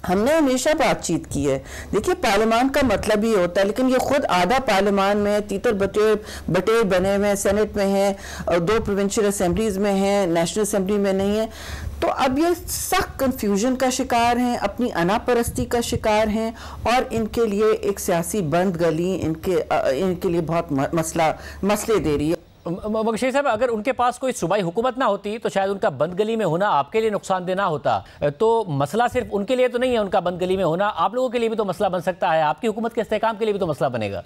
हमने हमेशा बातचीत की है। देखिए, पार्लियामान का मतलब ही होता है, लेकिन ये खुद आधा पार्लियामान में तीतर बटेर बने हुए हैं, सेनेट में है, और 2 प्रोविंशियल असेंबलीज में है, नेशनल असेंबली में नहीं है। तो अब ये सख्त कंफ्यूजन का शिकार हैं, अपनी अनापरस्ती का शिकार हैं, और इनके लिए एक सियासी बंद गली इनके लिए बहुत मसले दे रही है। मगर शेख साहब, अगर उनके पास कोई सूबाई हुकूमत ना होती तो शायद उनका बंद गली में होना आपके लिए नुकसान देना होता। तो मसला सिर्फ उनके लिए तो नहीं है उनका बंद गली में होना, आप लोगों के लिए भी तो मसला बन सकता है, आपकी हुकूमत के इस्तेहकाम के लिए भी तो मसला बनेगा।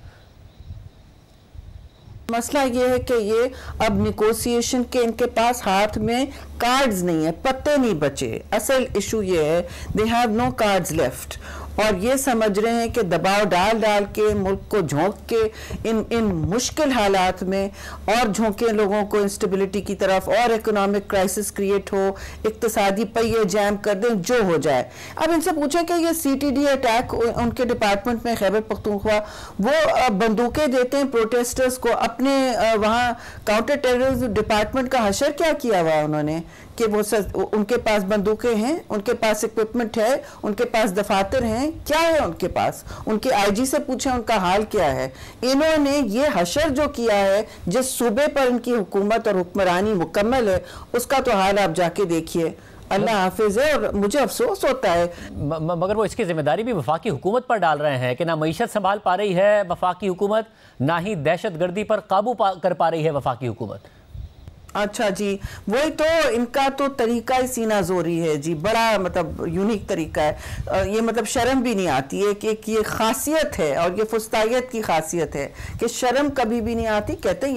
मसला ये है कि ये अब निगोशिएशन के इनके पास हाथ में कार्ड्स नहीं है, पत्ते नहीं बचे। असल इशू ये है, they have no cards left, और ये समझ रहे हैं कि दबाव डाल डाल के मुल्क को झोंक के इन मुश्किल हालात में और झोंके लोगों को इंस्टेबिलिटी की तरफ, और इकोनॉमिक क्राइसिस क्रिएट हो, इक्तिसादी पहिए जैम कर दें, जो हो जाए। अब इनसे पूछें कि ये CTD अटैक उनके डिपार्टमेंट में खैबर पख्तूनख्वा, वो बंदूकें देते हैं प्रोटेस्टर्स को, अपने वहाँ काउंटर टेररिज्म डिपार्टमेंट का हशर क्या किया हुआ है उन्होंने कि वो उनके पास बंदूकें हैं, उनके पास इक्विपमेंट है, उनके पास दफातर हैं, क्या है उनके पास? उनके IG से पूछें उनका हाल क्या है। इन्होंने ये हशर जो किया है, जिस सूबे पर इनकी हुकूमत और हुक्मरानी मुकम्मल है, उसका तो हाल आप जाके देखिए। अल्लाह हाफिज है, और मुझे अफसोस होता है। मगर वो इसकी जिम्मेदारी भी वफाकी हुकूमत पर डाल रहे हैं कि ना मईशत संभाल पा रही है वफाकी हुकूमत, ना ही दहशतगर्दी पर काबू कर पा रही है वफाकी हुकूमत। अच्छा जी, वही तो इनका तो तरीका ही सीना जोरी है जी, बड़ा मतलब यूनिक तरीका है। ये मतलब शर्म भी नहीं आती है कि ये खासियत है, और ये फुस्तायत की खासियत है कि शर्म कभी भी नहीं आती। कहते हैं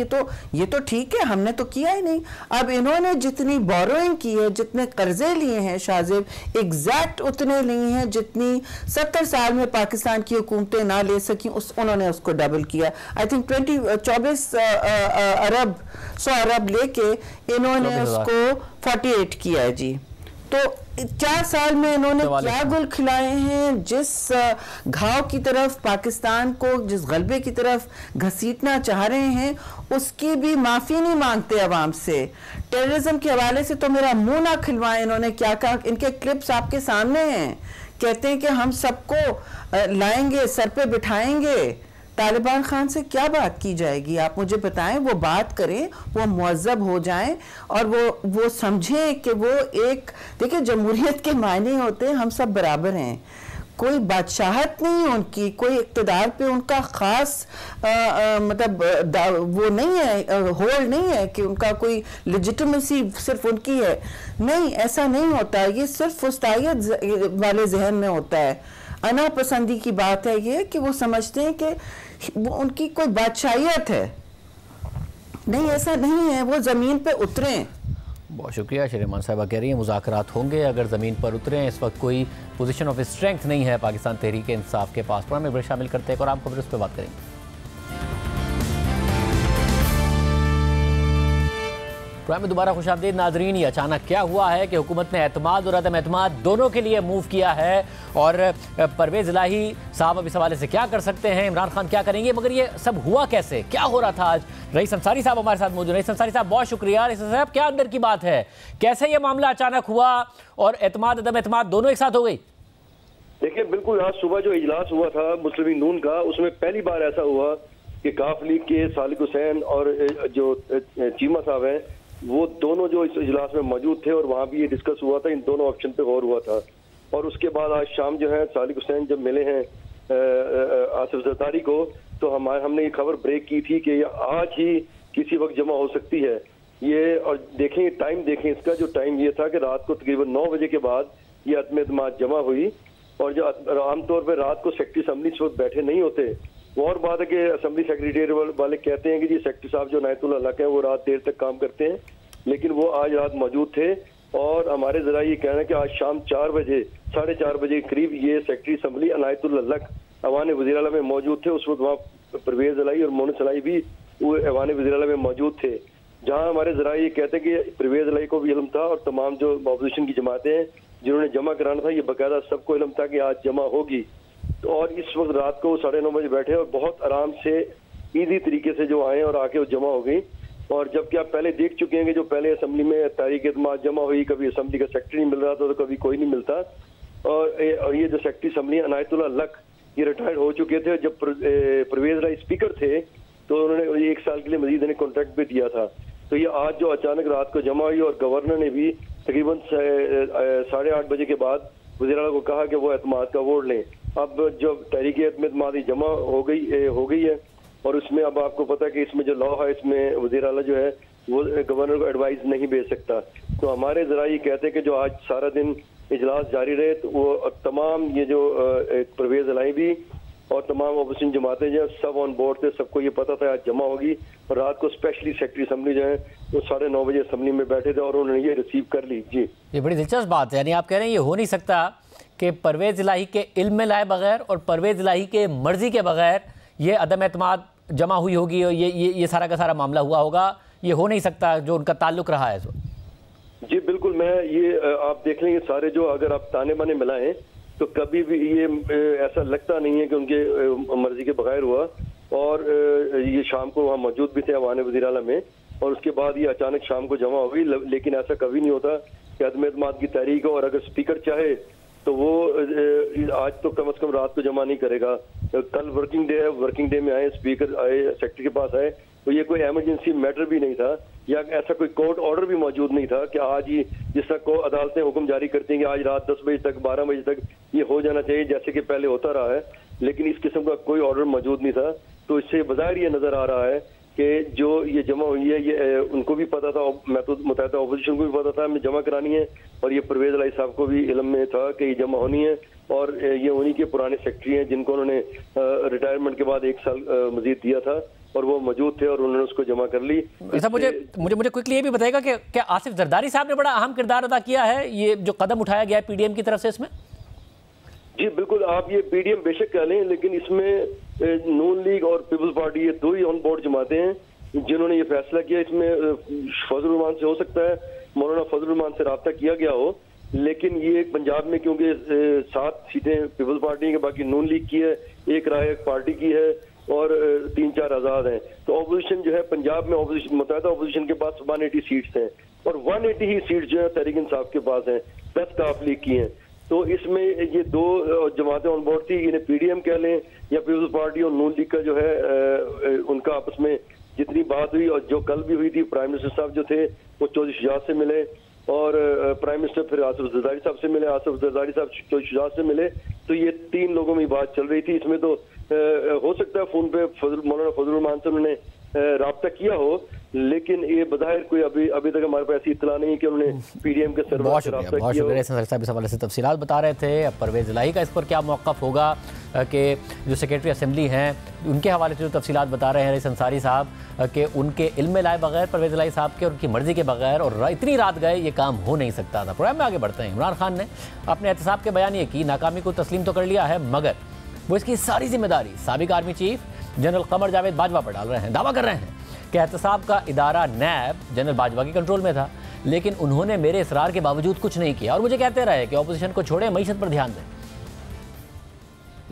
ये तो ठीक है, हमने तो किया ही नहीं। अब इन्होंने जितनी बोरोइंग की है, जितने कर्जे लिए हैं शाहजेब, एग्जैक्ट उतने लिए हैं जितनी 70 साल में पाकिस्तान की हुकूमतें ना ले सकी, उन्होंने उसको डबल किया। आई थिंक 24 अरब 100 अरब लेके इन्होंने उसको 48 किया है जी। तो 4 साल में इन्होंने क्या गुल खिलाए हैं। जिस घाव की तरफ पाकिस्तान को, जिस गलबे की तरफ घसीटना चाह रहे हैं, उसकी भी माफी नहीं मांगते अवाम से। टेररिज्म के हवाले से तो मेरा मुंह ना खिलवाएं। इन्होंने क्या कहा, इनके क्लिप्स आपके सामने हैं, कहते हैं कि हम सबको लाएंगे, सर पे बिठाएंगे। तालिबान खान से क्या बात की जाएगी, आप मुझे बताएं। वो बात करें, वो मुअज़्ज़ब हो जाएं, और वो समझें कि वो एक, देखिए जमहूरियत के मायने होते हैं हम सब बराबर हैं, कोई बादशाहत नहीं है उनकी, कोई इक़्तिदार पे उनका ख़ास मतलब वो नहीं है, होल्ड नहीं है कि उनका कोई लेजिटिमेसी सिर्फ उनकी है। नहीं, ऐसा नहीं होता। ये सिर्फ फुस्तायत वाले जहन में होता है। अना पसंदी की बात है ये कि वो समझते हैं कि वो उनकी कोई बादशाहियत है? नहीं, ऐसा नहीं है। वो ज़मीन पे उतरें। बहुत शुक्रिया। शरीमान साहबा कह रही हैं मुज़ाकरात होंगे अगर ज़मीन पर उतरें। इस वक्त कोई पोजीशन ऑफ स्ट्रेंथ नहीं है पाकिस्तान तहरीक इंसाफ के पास। प्रोग्राम में शामिल करते हैं और आम खबर उस पर बात करेंगे। प्रोग्राम में दोबारा खुशामदीद नाजरीन। ये अचानक क्या हुआ है कि हुकूमत ने एतमाद और अदम एतमाद दोनों के लिए मूव किया है, और परवेज़ इलाही साहब अब इस हवाले से क्या कर सकते हैं, इमरान खान क्या करेंगे, मगर ये सब हुआ कैसे, क्या हो रहा था? आज रईस अंसारी साहब हमारे साथ मौजूद। रईस अंसारी साहब बहुत शुक्रिया। रईस साहब, क्या अंदर की बात है, कैसे ये मामला अचानक हुआ और एतमाद अदम एतमाद दोनों एक साथ हो गई? देखिए, बिल्कुल आज सुबह जो इजलास हुआ था मुस्लिम लीग नून का, उसमें पहली बार ऐसा हुआ कि काफ लीग के सालिक हुसैन और जो चीमा साहब हैं वो दोनों जो इस इजलास में मौजूद थे, और वहाँ भी ये डिस्कस हुआ था, इन दोनों ऑप्शन पे गौर हुआ था। और उसके बाद आज शाम जो है सालिक हुसैन जब मिले हैं आसिफ जरदारी को, तो हमने ये खबर ब्रेक की थी कि आज ही किसी वक्त जमा हो सकती है ये। और देखें टाइम, देखें इसका जो टाइम ये था कि रात को तकरीबन 9 बजे के बाद ये अदम एतमाद जमा हुई। और जो आमतौर पर रात को सेक्रेटरी असम्बली इस वक्त बैठे नहीं होते। वो और बात है कि असम्बली सेक्रेटरी वाले कहते हैं कि जी सेक्रेटरी साहब जो नायतुल्लाह हक हैं वो रात देर तक काम करते हैं, लेकिन वो आज रात मौजूद थे। और हमारे जरा ये कहना है कि आज शाम 4 बजे 4:30 बजे के करीब ये सेक्रेटरी असम्बली अनायतुल्लाह हक ऐवान वज़ीर आला में मौजूद थे। उस वक्त वहाँ परवेज़ इलाही और मोहन सलाई भी वो ऐवान वज़ीर आला में मौजूद थे, जहाँ हमारे जरा ये कहते हैं कि परवेज़ इलाही को भी इल्म था और तमाम जो अपोजिशन की जमातें हैं जिन्होंने जमा कराना था, ये बाकायदा सबको इल्म था कि आज जमा होगी। तो और इस वक्त रात को 9:30 बजे बैठे और बहुत आराम से ईजी तरीके से जो आए और आके वो जमा हो गई। और जबकि आप पहले देख चुके हैं कि जो पहले असम्बली में तारीख एतमाद जमा हुई, कभी असम्बली का सेक्रेटरी नहीं मिल रहा था तो कभी कोई नहीं मिलता। और ये जो सेक्रेटरी असम्बली अनायतुल्लाह हक ये रिटायर्ड हो चुके थे। जब परवेज़ इलाही स्पीकर थे तो उन्होंने 1 साल के लिए मजीद इन्हें कॉन्ट्रैक्ट भी दिया था। तो ये आज जो अचानक रात को जमा हुई, और गवर्नर ने भी तकरीबन 8:30 बजे के बाद वज़ीर आला को कहा कि वो एतमाद का वोट लें। अब जो तहरीक एतमाद जमा हो गई है, और उसमें अब आपको पता है कि इसमें जो लॉ है इसमें वज़ीर आला जो है वो गवर्नर को एडवाइस नहीं भेज सकता। तो हमारे जरा ये कहते हैं कि जो आज सारा दिन इजलास जारी रहे, तो वो तमाम ये जो परवेज़ इलाही भी और तमाम अपोजिशन जमातें जो सब ऑन बोर्ड थे, सबको ये पता था आज जमा होगी। और रात को स्पेशली सेक्रेटरी असम्बली जो है वो 9:30 बजे असम्बली में बैठे थे और उन्होंने ये रिसीव कर ली। जी, ये बड़ी दिलचस्प बात है। यानी आप कह रहे हैं ये हो नहीं सकता कि परवेज़ इलाही के इल्म में लाए बगैर और परवेज़ इलाही के मर्जी के बगैर ये अदम एतमाद जमा हुई होगी और ये सारा का सारा मामला हुआ होगा। ये हो नहीं सकता जो उनका ताल्लुक रहा है। जी बिल्कुल, मैं ये आप देख लेंगे सारे जो अगर आप ताने बाने मिलाएं तो कभी भी ये ऐसा लगता नहीं है कि उनके मर्जी के बगैर हुआ। और ये शाम को वहाँ मौजूद भी थे ऐवान वज़ीर आला में, और उसके बाद ये अचानक शाम को जमा हो गई। लेकिन ऐसा कभी नहीं होता कि अदम एतमाद की तहरीक हो और अगर स्पीकर चाहे तो वो आज तो कम से कम रात को जमा नहीं करेगा। कल वर्किंग डे है, वर्किंग डे में आए, स्पीकर आए, सेक्रेटरी के पास आए, तो ये कोई इमरजेंसी मैटर भी नहीं था या ऐसा कोई कोर्ट ऑर्डर भी मौजूद नहीं था कि आज ही जिस तरह को अदालतें हुक्म जारी करती हैं कि आज रात 10 बजे तक 12 बजे तक ये हो जाना चाहिए जैसे कि पहले होता रहा है, लेकिन इस किस्म का कोई ऑर्डर मौजूद नहीं था। तो इससे बज़ाहिर ये नजर आ रहा है कि जो ये जमा हुई है ये उनको भी पता था, मैं तो मुतहदा अपोजिशन को भी पता था हमें जमा करानी है, और ये परवेज़ इलाही साहब को भी इल्म में था कि ये जमा होनी है। और ये उन्हीं के पुराने सेक्रेटरी हैं जिनको उन्होंने रिटायरमेंट के बाद 1 साल मजीद दिया था, और वो मौजूद थे और उन्होंने उसको जमा कर ली। ऐसा मुझे क्विकली ये भी बताएगा कि क्या आसिफ जरदारी साहब ने बड़ा अहम किरदार अदा किया है ये जो कदम उठाया गया है पीडीएम की तरफ से इसमें? जी बिल्कुल, आप ये पीडीएम बेशक कह लें, लेकिन इसमें नून लीग और पीपल्स पार्टी ये दो ही ऑन बोर्ड जमाते हैं जिन्होंने ये फैसला किया। इसमें फजल रहमान से हो सकता है, मौलाना फजल रहमान से रब्ता किया गया हो, लेकिन ये पंजाब में क्योंकि 7 सीटें पीपल्स पार्टी की, बाकी नून लीग की है, 1 राय पार्टी की है और 3-4 आज़ाद हैं। तो अपोजिशन जो है पंजाब में मुतहदा अपोजिशन के पास 180 सीट्स हैं, और 180 ही सीट्स जो है तहरीक इंसाफ के पास हैं, 10 काफ लीग की हैं। तो इसमें ये 2 जमातें ऑन बोर्ड थी, इन्हें पीडीएम कह लें या पीपल्स पार्टी और नून लीग का जो है उनका आपस में जितनी बात हुई, और जो कल भी हुई थी, प्राइम मिनिस्टर साहब जो थे वो चौधरी शुजात से मिले, और प्राइम मिनिस्टर फिर आसिफ जरदारी साहब से मिले, आसिफ जरदारी साहब चौधरी शुजात से मिले। तो ये 3 लोगों में बात चल रही थी। इसमें तो हो सकता है फोन पे मौलाना फजल रहमान से उन्होंने रब्ता किया हो, लेकिन ये बज़ाहिर कोई अभी तक हमारे पास ऐसी इत्तला नहीं कि उन्होंने पीडीएम के सर्वर बहुत से शुक्रिया, राब्ता बहुत किया शुक्रिया। साहब इस हवाले से तफसीलात बता रहे थे। अब परवेज़ इलाही का इस पर क्या मौक़िफ़ होगा कि जो सेक्रेटरी असेंबली हैं उनके हवाले से जो तफसीलात बता रहे हैं रईस अंसारी साहब कि उनके इल्म में लाए बगैर, परवेज़ इलाही साहब के और उनकी मर्ज़ी के बगैर और इतनी रात गए ये काम हो नहीं सकता था। प्रोग्राम में आगे बढ़ते हैं। इमरान खान ने अपने एहतसाब के बयानिए की नाकामी को तस्लीम तो कर लिया है, मगर वो इसकी सारी जिम्मेदारी साबिक army chief general Qamar Javed Bajwa पर डाल रहे हैं। दावा कर रहे हैं कि एहतसाब का इदारा नैब जनरल बाजवा के कंट्रोल में था, लेकिन उन्होंने मेरे इसरार के बावजूद कुछ नहीं किया और मुझे कहते रहे कि ऑपोजिशन को छोड़े, मईशत पर ध्यान दें।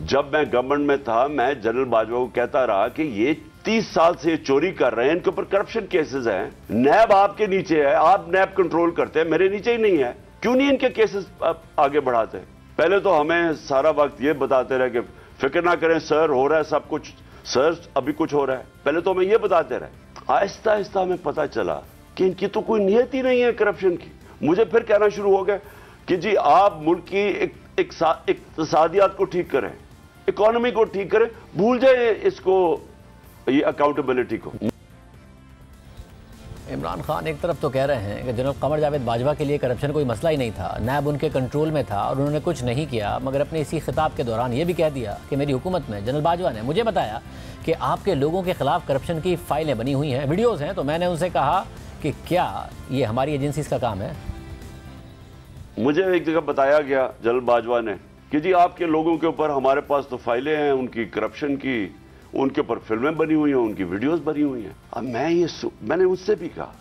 जब मैं गवर्नमेंट में था, मैं जनरल बाजवा को कहता रहा कि ये 30 साल से चोरी कर रहे हैं, इनके ऊपर करप्शन केसेस हैं, नैब आपके नीचे है, आप नैब कंट्रोल करते हैं, मेरे नीचे ही नहीं है, क्यों नहीं इनके केसेस आगे बढ़ाते? पहले तो हमें सारा वक्त ये बताते रहे कि फिक्र ना करें सर, हो रहा है सब कुछ, सर अभी कुछ हो रहा है, पहले तो हमें ये बताते रहे। आहिस्ता आहिस्ता हमें पता चला कि इनकी तो कोई नियत ही नहीं है करप्शन की। मुझे फिर कहना शुरू हो गया कि जी आप मुल्क की इक्तिसादियात को ठीक करें, इकोनॉमी को ठीक करें, भूल जाए इसको, ये अकाउंटेबिलिटी को। इमरान खान एक तरफ तो कह रहे हैं कि जनरल कमर जावेद बाजवा के लिए करप्शन कोई मसला ही नहीं था, नैब उनके कंट्रोल में था और उन्होंने कुछ नहीं किया, मगर अपने इसी खिताब के दौरान ये भी कह दिया कि मेरी हुकूमत में जनरल बाजवा ने मुझे बताया कि आपके लोगों के खिलाफ करप्शन की फाइलें बनी हुई हैं, वीडियोज़ हैं। तो मैंने उनसे कहा कि क्या ये हमारी एजेंसी का काम है? मुझे एक जगह बताया गया जनरल बाजवा ने कि जी आपके लोगों के ऊपर हमारे पास तो फाइलें हैं उनकी करप्शन की, उनके ऊपर फिल्में बनी हुई हैं, उनकी वीडियोस बनी हुई हैं। अब मैंने उससे भी कहा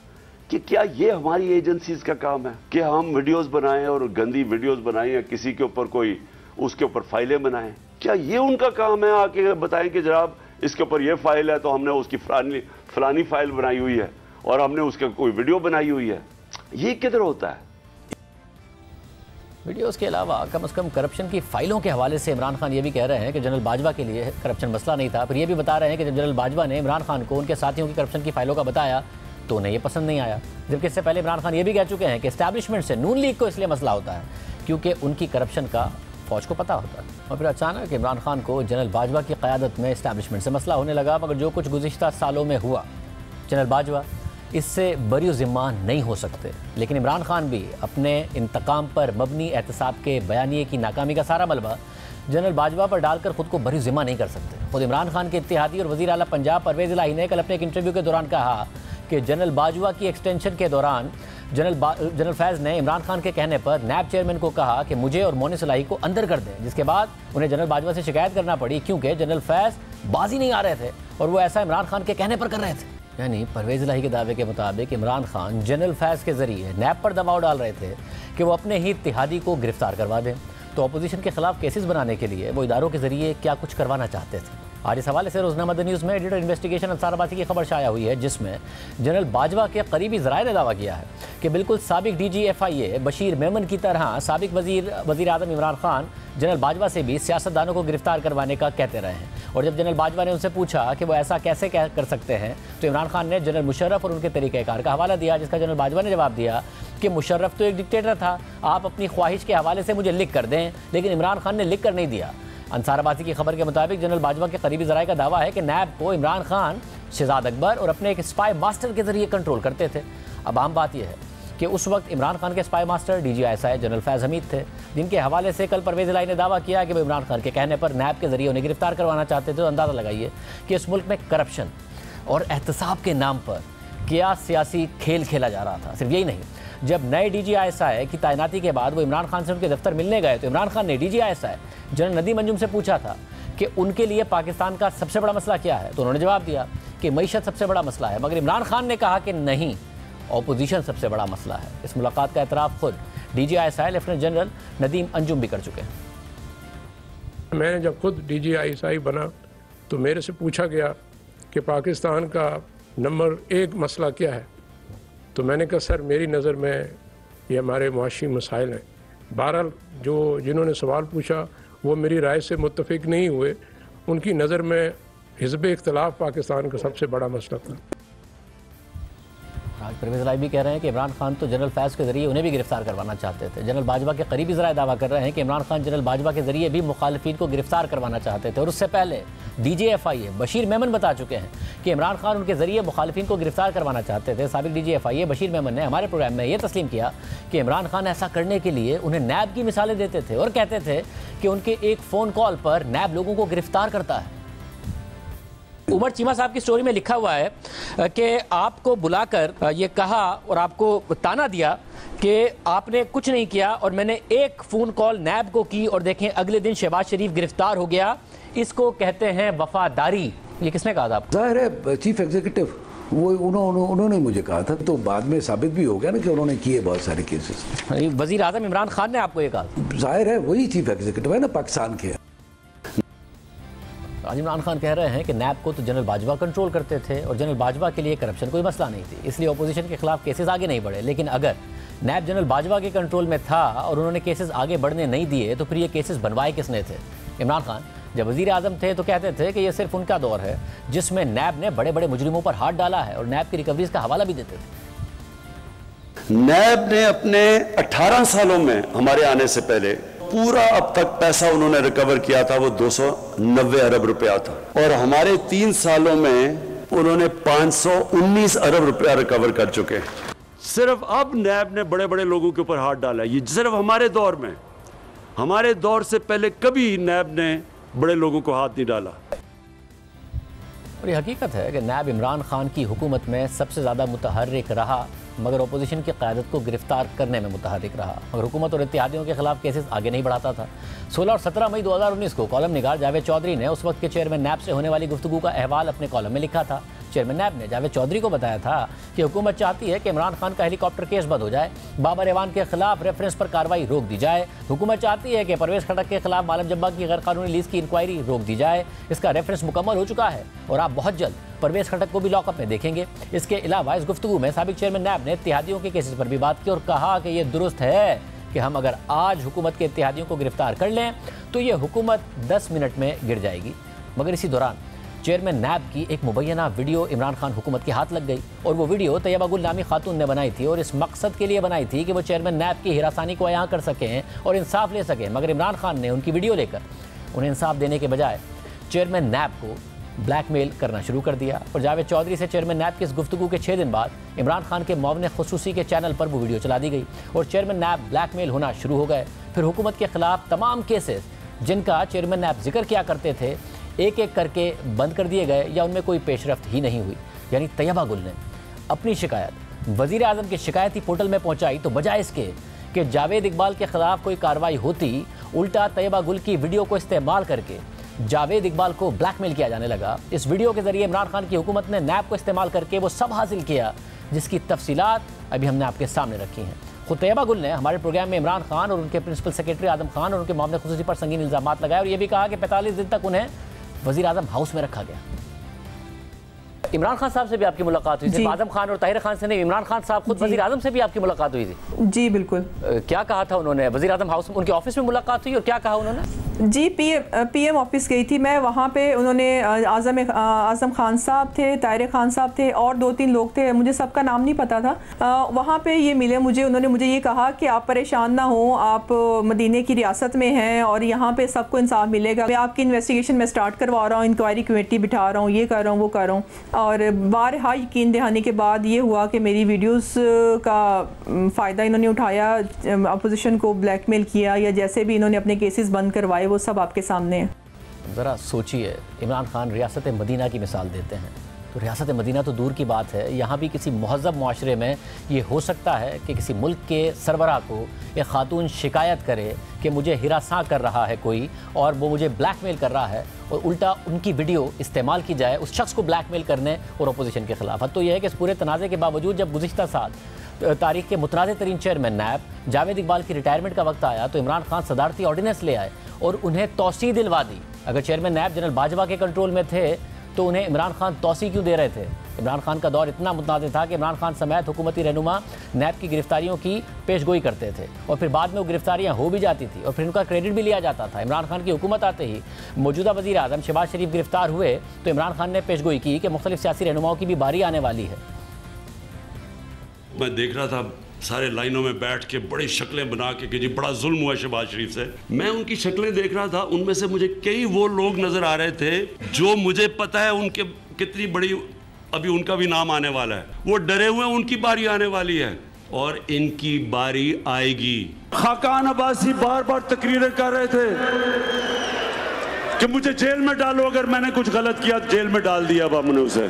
कि क्या ये हमारी एजेंसीज का काम है कि हम वीडियोस बनाएं और गंदी वीडियोस बनाएं या किसी के ऊपर कोई उसके ऊपर फाइलें बनाएं? क्या ये उनका काम है आके बताएं कि जनाब इसके ऊपर ये फाइल है तो हमने उसकी फलानी फाइल बनाई हुई है और हमने उसका कोई वीडियो बनाई हुई है? ये किधर होता है? वीडियोस के अलावा कम से कम करप्शन की फाइलों के हवाले से इमरान खान ये भी कह रहे हैं कि जनरल बाजवा के लिए करप्शन मसला नहीं था। फिर ये भी बता रहे हैं कि जब जनरल बाजवा ने इमरान खान को उनके साथियों की करप्शन की फाइलों का बताया तो उन्हें ये पसंद नहीं आया। जबकि इससे पहले इमरान खान ये भी कह चुके हैं कि एस्टैब्लिशमेंट से नून लीग को इसलिए मसला होता है क्योंकि उनकी करप्शन का फौज को पता होता है। और फिर अचानक इमरान खान को जनरल बाजवा की क़यादत में एस्टैब्लिशमेंट से मसला होने लगा, मगर जो कुछ गुज़िश्ता सालों में हुआ जनरल बाजवा इससे बरी ज़िम्मा नहीं हो सकते। लेकिन इमरान खान भी अपने इंतकाम पर मबनी एहतसाब के बयानिए की नाकामी का सारा मलबा जनरल बाजवा पर डालकर खुद को बरी ज़िम्मा नहीं कर सकते। खुद इमरान खान के इत्तेहादी और वज़ीर आला पंजाब परवेज़ इलाही ने कल अपने एक इंटरव्यू के दौरान कहा कि जनरल बाजवा की एक्सटेंशन के दौरान जनरल फैज़ ने इमरान खान के कहने पर नैब चेयरमैन को कहा कि मुझे और मोनिस इलाही को अंदर कर दें, जिसके बाद उन्हें जनरल बाजवा से शिकायत करना पड़ी क्योंकि जनरल फैज़ बाजी नहीं आ रहे थे और वो ऐसा इमरान खान के कहने पर कर रहे थे। यानी परवेज़ इलाही के दावे के मुताबिक इमरान खान जनरल फैज़ के ज़रिए नैब पर दबाव डाल रहे थे कि वो अपने ही इत्तेहादी को गिरफ्तार करवा दें। तो अपोजिशन के खिलाफ केसेस बनाने के लिए वो इदारों के ज़रिए क्या कुछ करवाना चाहते थे। आज इस हवाले से रोज़नामा द न्यूज़ में एडिटर इन्वेस्टिगेशन अंसार अब्बासी की खबर शाया हुई है, जिसमें जनरल बाजवा के करीबी ज़राए ने दावा किया है कि बिल्कुल साबिक DG/FIA बशीर मेमन की तरह साबिक वज़ीर आज़म इमरान खान जनरल बाजवा से भी सियासतदानों को गिरफ्तार करवाने का कहते रहे हैं। और जब जनरल बाजवा ने उनसे पूछा कि वो ऐसा कैसे कर सकते हैं तो इमरान खान ने जनरल मुशर्रफ और उनके तरीक़ेकार का हवाला दिया, जिसका जनरल बाजवा ने जवाब दिया कि मुशर्रफ तो एक डिक्टेटर था, आप अपनी ख्वाहिश के हवाले से मुझे लिख कर दें, लेकिन इमरान खान ने लिख कर नहीं दिया। अंसार अब्बासी की खबर के मुताबिक जनरल बाजवा के करीबी ज़राए का दावा है कि नैब को इमरान खान, शहजाद अकबर और अपने एक स्पाई मास्टर के ज़रिए कंट्रोल करते थे। अब आम बात यह है कि उस वक्त इमरान खान के स्पाई मास्टर DG/ISI जनरल फैज़ हमीद थे, जिनके हवाले से कल परवेज़ इलाही ने दावा किया कि वो इमरान खान के कहने पर नैब के ज़रिए उन्हें गिरफ्तार करवाना चाहते थे। तो अंदाज़ा लगाइए कि इस मुल्क में करप्शन और एहतसाब के नाम पर क्या सियासी खेल खेला जा रहा था। सिर्फ यही नहीं, जब नए DG/ISI की तैनाती के बाद वो इमरान खान से उनके दफ्तर मिलने गए तो इमरान खान ने DG/ISI जनरल नदीम अंजुम से पूछा था कि उनके लिए पाकिस्तान का सबसे बड़ा मसला क्या है, तो उन्होंने जवाब दिया कि मईशत सबसे बड़ा मसला है, मगर इमरान खान ने कहा कि नहीं, ऑपोजिशन सबसे बड़ा मसला है। इस मुलाकात का एतराफ़ खुद DG/ISI lieutenant general Nadeem Anjum भी कर चुके हैं। मैंने जब खुद DG/ISI बना तो मेरे से पूछा गया कि पाकिस्तान का नंबर 1 मसला क्या है, तो मैंने कहा सर मेरी नज़र में ये हमारे मुआशी मसाइल हैं। बहरहाल जिन्होंने सवाल पूछा वो मेरी राय से मुत्तफिक नहीं हुए, उनकी नज़र में हिज़्ब इख्तिलाफ पाकिस्तान का सबसे बड़ा मसला था। आज परवेज इलाही भी कह रहे हैं कि इमरान खान तो जनरल फैज़ के जरिए उन्हें भी गिरफ्तार करवाना चाहते थे। जनरल बाजवा के करीबी ज़राए दावा कर रहे हैं कि इमरान खान जनरल बाजवा के जरिए भी मुखालिफिन को गिरफ्तार करवाना चाहते थे। और उससे पहले DGFIA बशीर मेमन बता चुके हैं कि इमरान खान उनके जरिए मुखालिफिन को गिरफ्तार करवाना चाहते थे। साबिक DGFIA बशीर मेमन ने हमारे प्रोग्राम में यह तस्लीम किया कि इमरान खान ऐसा करने के लिए उन्हें नैब की मिसालें देते थे और कहते थे कि उनके एक फ़ोन कॉल पर नैब लोगों को गिरफ्तार करता है। उमर चीमा साहब की स्टोरी में लिखा हुआ है कि आपको बुलाकर ये कहा और आपको ताना दिया कि आपने कुछ नहीं किया और मैंने एक फ़ोन कॉल नैब को की और देखें अगले दिन शहबाज शरीफ गिरफ्तार हो गया। इसको कहते हैं वफादारी। ये किसने कहा था आपको? जाहिर है चीफ एग्जीक्यूटिव वो उन्होंने मुझे कहा था, तो बाद में साबित भी हो गया ना कि उन्होंने किए बहुत सारे केसेस। वज़ीर आज़म इमरान खान ने आपको ये कहा? जाहिर है वही चीफ एग्जीक्यूटिव है ना पाकिस्तान के। आज इमरान खान कह रहे हैं कि नैब को तो जनरल बाजवा कंट्रोल करते थे और जनरल बाजवा के लिए करप्शन कोई मसला नहीं थी, इसलिए अपोजिशन के खिलाफ केसेस आगे नहीं बढ़े। लेकिन अगर नैब जनरल बाजवा के कंट्रोल में था और उन्होंने केसेस आगे बढ़ने नहीं दिए तो फिर ये केसेस बनवाए किसने थे? इमरान खान जब वज़ीर आज़म थे तो कहते थे कि ये सिर्फ उनका दौर है जिसमें नैब ने बड़े बड़े मुजरिमों पर हाथ डाला है और नैब की रिकवरीज का हवाला भी देते थे। नैब ने अपने 18 सालों में हमारे आने से पहले पूरा अब तक पैसा उन्होंने रिकवर किया था वो 290 अरब रुपया था और हमारे 3 सालों में उन्होंने 519 अरब रुपया रिकवर कर चुके हैं। सिर्फ अब नैब ने बड़े बड़े लोगों के ऊपर हाथ डाला, ये सिर्फ हमारे दौर में। हमारे दौर से पहले कभी नैब ने बड़े लोगों को हाथ नहीं डाला। और ये हकीकत है कि नैब इमरान खान की हुकूमत में सबसे ज़्यादा मुतहर्रिक रहा मगर अपोजिशन की क़यादत को गिरफ्तार करने में मुतहर्रिक रहा मगर हुकूमत और इत्तेहादियों के खिलाफ केसेस आगे नहीं बढ़ाता था। 16 और 17 मई 2019 को कॉलम निगार जावेद चौधरी ने उस वक्त के चेयरमैन नैब से होने वाली गुफ्तगू का अहवाल अपने कॉलम में लिखा था। चेयरमैन नैब ने जावेद चौधरी को बताया था कि हुकूमत चाहती है कि इमरान खान का हेलीकॉप्टर केस बंद हो जाए, बाबर एवान के खिलाफ रेफरेंस पर कार्रवाई रोक दी जाए। हुकूमत चाहती है कि परवेज खटक के खिलाफ मालम जब्बा की गैर कानूनी लीज की इंक्वायरी रोक दी जाए। इसका रेफरेंस मुकम्मल हो चुका है और आप बहुत जल्द परवेज खटक को भी लॉकअप में देखेंगे। इसके अलावा इस गुफ्तगू में साबिक चेयरमैन नैब ने इत्तेहादियों के केसेस पर भी बात की और कहा कि यह दुरुस्त है कि हम अगर आज हुकूमत के इत्तेहादियों को गिरफ्तार कर लें तो ये हुकूमत 10 मिनट में गिर जाएगी। मगर इसी दौरान चेयरमैन नैब की एक मुबैना वीडियो इमरान खान हुकूमत के हाथ लग गई और वो वीडियो तैयबा गुल नामी खातून ने बनाई थी और इस मकसद के लिए बनाई थी कि वो चेयरमैन नैब की हिरासानी को अयां कर सकें और इंसाफ ले सकें। मगर इमरान खान ने उनकी वीडियो लेकर उन्हें इंसाफ देने के बजाय चेयरमैन नैब को ब्लैकमेल करना शुरू कर दिया और जावेद चौधरी से चेयरमैन नैब की इस गुफ्तगू के 6 दिन बाद इमरान खान के मुआविन खुसूसी के चैनल पर वो वीडियो चला दी गई और चेयरमैन नैब ब्लैकमेल होना शुरू हो गए। फिर हुकूमत के खिलाफ तमाम केसेस जिनका चेयरमैन नैब जिक्र किया करते थे एक एक करके बंद कर दिए गए या उनमें कोई पेशरफ्त ही नहीं हुई। यानी तैयबा गुल ने अपनी शिकायत वज़ीर आज़म के शिकायती पोर्टल में पहुँचाई तो बजाय इसके कि जावेद इकबाल के खिलाफ कोई कार्रवाई होती, उल्टा तैयबा गुल की वीडियो को इस्तेमाल करके जावेद इकबाल को ब्लैकमेल किया जाने लगा। इस वीडियो के जरिए इमरान खान की हुकूमत ने नैब को इस्तेमाल करके वो सब हासिल किया जिसकी तफसीलात अभी हमने आपके सामने रखी हैं। खुद तैयबा गुल ने हमारे प्रोग्राम में इमरान खान और उनके प्रिंसिपल सेक्रेटरी आदम खान और उनके मुआविन खुसूसी पर संगीन इल्ज़ाम लगाए और ये भी कहा कि 45 दिन तक उन्हें वज़ीर आज़म हाउस में रखा गया। इमरान खान साहब से भी आपकी मुलाकात हुई थी? आजम खान और ताहिर खान से नहीं, इमरान खान साहब खुद वज़ीर आज़म से भी आपकी मुलाकात हुई थी? जी बिल्कुल। क्या कहा था उन्होंने? वज़ीर आज़म हाउस उनके ऑफिस में मुलाकात हुई और क्या कहा उन्होंने? जी पीएम ऑफिस गई थी मैं, वहाँ पे उन्होंने आज़म खान साहब थे, ताहिर खान साहब थे और 2-3 लोग थे, मुझे सबका नाम नहीं पता था। वहाँ पे ये मिले मुझे, उन्होंने मुझे ये कहा कि आप परेशान ना हो, आप मदीने की रियासत में हैं और यहाँ पे सबको इंसाफ मिलेगा। मैं आपकी इन्वेस्टिगेशन में स्टार्ट करवा रहा हूँ, इंक्वायरी कमेटी बिठा रहा हूँ, ये कर रहा हूँ वो कर रहा हूँ। और बारहा यकीन दहाने के बाद ये हुआ कि मेरी वीडियोस का फ़ायदा इन्होंने उठाया, अपोजिशन को ब्लैकमेल किया या जैसे भी इन्होंने अपने केसेस बंद करवाए वो सब आपके सामने है। ज़रा सोचिए, इमरान खान रियासत मदीना की मिसाल देते हैं तो रियासत मदीना तो दूर की बात है, यहाँ भी किसी महज़ब मुआशरे में ये हो सकता है कि किसी मुल्क के सरबराह को एक खातून शिकायत करे कि मुझे हिरासा कर रहा है कोई और वो मुझे ब्लैकमेल कर रहा है और उल्टा उनकी वीडियो इस्तेमाल की जाए उस शख्स को ब्लैकमेल करने और अपोजिशन के खिलाफ। तो यह है कि इस पूरे तनाज़े के बावजूद जब गुज़िश्ता साल तारीख के मुतनाज़ तरीन चेयरमैन नैब जावेद इकबाल की रिटायरमेंट का वक्त आया तो इमरान खान सदारती ऑर्डिनेंस ले आए और उन्हें तौसी दिलवा दी। अगर चेयरमैन नैब जनरल बाजवा के कंट्रोल में थे तो उन्हें इमरान खान तौसी क्यों दे रहे थे? इमरान खान का दौर इतना मुतनाज़ था कि इमरान खान समेत हुकूमती रहनुमा नैब की गिरफ्तारियों की पेशगोई करते थे और फिर बाद में वो गिरफ्तारियाँ हो भी जाती थी और फिर उनका क्रेडिट भी लिया जाता था। इमरान खान की हुकूमत आते ही मौजूदा वज़ीर आज़म शहबाज शरीफ गिरफ्तार हुए तो इमरान खान ने पेशगोई की कि मुख्तलिफ सियासी रहनुमाओं की भी बारी आने वाली है। मैं देख रहा था सारे लाइनों में बैठ के बड़ी शक्लें बना के कि जी बड़ा जुल्म हुआ शहबाज शरीफ से। मैं उनकी शक्लें देख रहा था, उनमें से मुझे कई वो लोग नजर आ रहे थे जो मुझे पता है उनके कितनी बड़ी, अभी उनका भी नाम आने वाला है, वो डरे हुए उनकी बारी आने वाली है और इनकी बारी आएगी। खाकान अब्बासी बार बार तकरीरें कर रहे थे कि मुझे जेल में डालो, अगर मैंने कुछ गलत किया जेल में डाल दिया हमने उसे।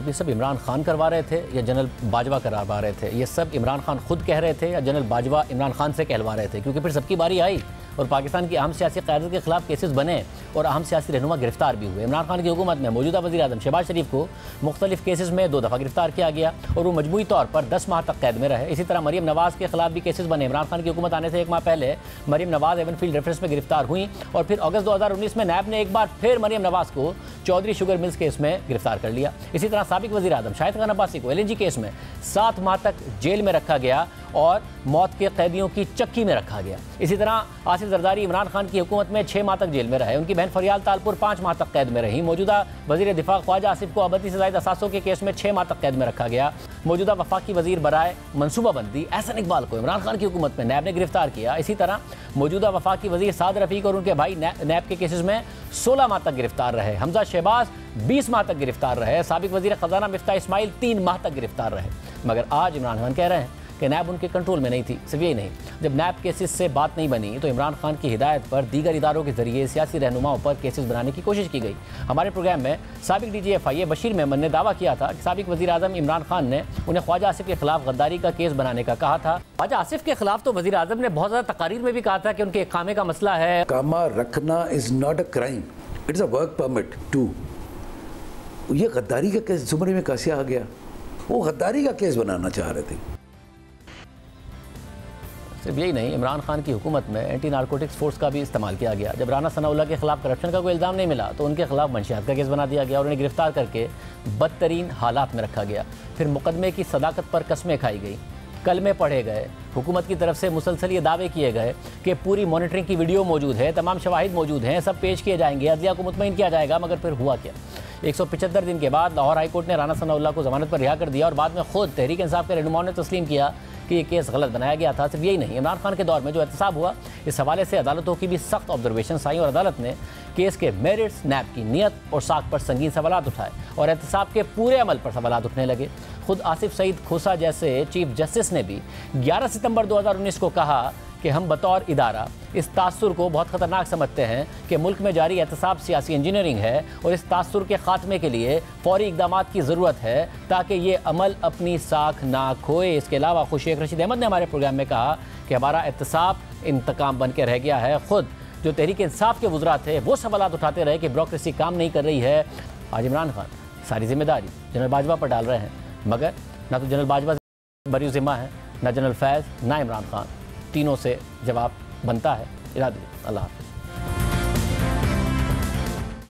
ये सब इमरान खान करवा रहे थे या जनरल बाजवा करवा रहे थे? ये सब इमरान खान खुद कह रहे थे या जनरल बाजवा इमरान खान से कहलवा रहे थे? क्योंकि फिर सबकी बारी आई और पाकिस्तान की अहम सियासी क़यादत के खिलाफ केसेस बने और अहम सियासी रहनुमा गिरफ्तार भी हुए। इमरान खान की हुकूमत में मौजूदा वज़ीर आज़म शहबाज शरीफ को मुख्तलिफ केसेस में 2 दफ़ा गिरफ्तार किया गया और वो मजमूई तौर पर 10 माह तक कैद में रहे। इसी तरह मरीम नवाज़ के खिलाफ भी केसेस बने। इमरान खान की हुकूमत आने से 1 माह पहले मरीम नवाज़ एवनफील्ड रेफरेंस में गिरफ्तार हुई और फिर अगस्त 2019 में नैब ने एक बार फिर मरीम नवाज़ को चौधरी शुगर मिल्स केस में गिरफ्तार कर लिया। इसी तरह साबिक वज़ीर आज़म शाहिद खान अब्बासी को LNG केस में 7 माह तक जेल में रखा गया और मौत के कैदियों की चक्की में रखा गया। इसी तरह आसिफ जरदारी इमरान खान की हुकूमत में 6 माह तक जेल में रहे। उनकी बहन फरियाल तालपुर 5 माह तक कैद में रही। मौजूदा वज़ीर दिफा ख्वाजा आसिफ को अबदी से ज़ायद असासों के केस में 6 माह तक कैद में रखा गया। मौजूदा वफाकी वज़ीर बराए मनसूबाबंदी एहसन इकबाल को इमरान खान की हुकूमत में नैब ने गिरफ्तार किया। इसी तरह मौजूदा वफाकी वज़ीर साद रफ़ीक और उनके भाई नैब के केसेस में 16 माह तक गिरफ्तार रहे। हमजा शहबाज 20 माह तक गिरफ्तार रहे। साबिक वज़ीर ख़जाना मिफ्ता इस्माइल 3 माह तक गिरफ्तार रहे। मगर आज इमरान खान कह रहे हैं कि नैब उनके कंट्रोल में नहीं थी। सिर्फ यही नहीं, जब नैब केसेस से बात नहीं बनी तो इमरान खान की हिदायत पर दीगर इदारों के जरिए सियासी रहनुमाओं पर केसेस बनाने की कोशिश की गई। हमारे प्रोग्राम में साबिक DGFIA बशीर मेमन ने दावा किया था कि साबिक वज़ीर आज़म इमरान खान ने उन्हें ख्वाजा आसिफ के खिलाफ गद्दारी का केस बनाने का कहा था। ख्वाजा आसिफ के खिलाफ तो वज़ीर आज़म ने बहुत ज़्यादा तकारीर में भी कहा था कि उनके इकामे का मसला है। इकामा रखना is not a crime, it's a work permit too. ये गद्दारी का केस जुमरे में कैसे आ गया? वो गद्दारी का केस बनाना चाह रहे थे। सिर्फ यही नहीं, इमरान खान की हुकूमत में एंटी नारकोटिक्स फोर्स का भी इस्तेमाल किया गया। जब राना सनाउल्लाह के खिलाफ करप्शन का कोई इल्ज़ाम नहीं मिला तो उनके खिलाफ मंशियात का केस बना दिया गया और उन्हें गिरफ्तार करके बदतरीन हालात में रखा गया। फिर मुकदमे की सदाकत पर कस्में खाई गई, कलमे पढ़े गए। हुकूमत की तरफ से मुसलसल ये दावे किए गए कि पूरी मॉनिटरिंग की वीडियो मौजूद है, तमाम शवाहिद मौजूद हैं, सब पेश किए जाएंगे, अदलिया को मुतमईन किया जाएगा। मगर फिर हुआ क्या? 175 दिन के बाद लाहौर हाई कोर्ट ने राना सनाउल्लाह को जमानत पर रिहा कर दिया और बाद में खुद तहरीक इंसाफ के रहनुमाओं ने तस्लीम किया कि ये केस गलत बनाया गया था। सिर्फ यही नहीं, इमरान खान के दौर में जो एहतसाब हुआ, इस हवाले से अदालतों की भी सख्त ऑब्जर्वेशन आई और अदालत ने केस के मेरिट्स, नैब की नीयत और साख पर संगीन सवालात उठाए और एहतसाब के पूरे अमल पर सवालात उठने लगे। खुद आसिफ सईद खोसा जैसे चीफ जस्टिस ने भी 11 सितंबर 2019 को कहा कि हम बतौर इदारा इस तासुर को बहुत ख़तरनाक समझते हैं कि मुल्क में जारी एहतसाब सियासी इंजीनियरिंग है और इस तासुर के ख़ात्मे के लिए फ़ौरी इक़दामात की ज़रूरत है ताकि ये अमल अपनी साख ना खोए। इसके अलावा खुद शेख रशीद अहमद ने हमारे प्रोग्राम में कहा कि हमारा एहतसाब इंतकाम बन के रह गया है। ख़ुद जो तहरीक इंसाफ के वज़रा थे वो सवालात उठाते रहे कि ब्यूरोक्रेसी काम नहीं कर रही है। आज इमरान खान सारी जिम्मेदारी जनरल बाजवा पर डाल रहे हैं, मगर ना तो जनरल बाजवा बरी ज़िम्मा है, ना जनरल फैज़, ना इमरान खान। तीनों से जवाब बनता है। इरादे अल्लाह हाफ़िज़।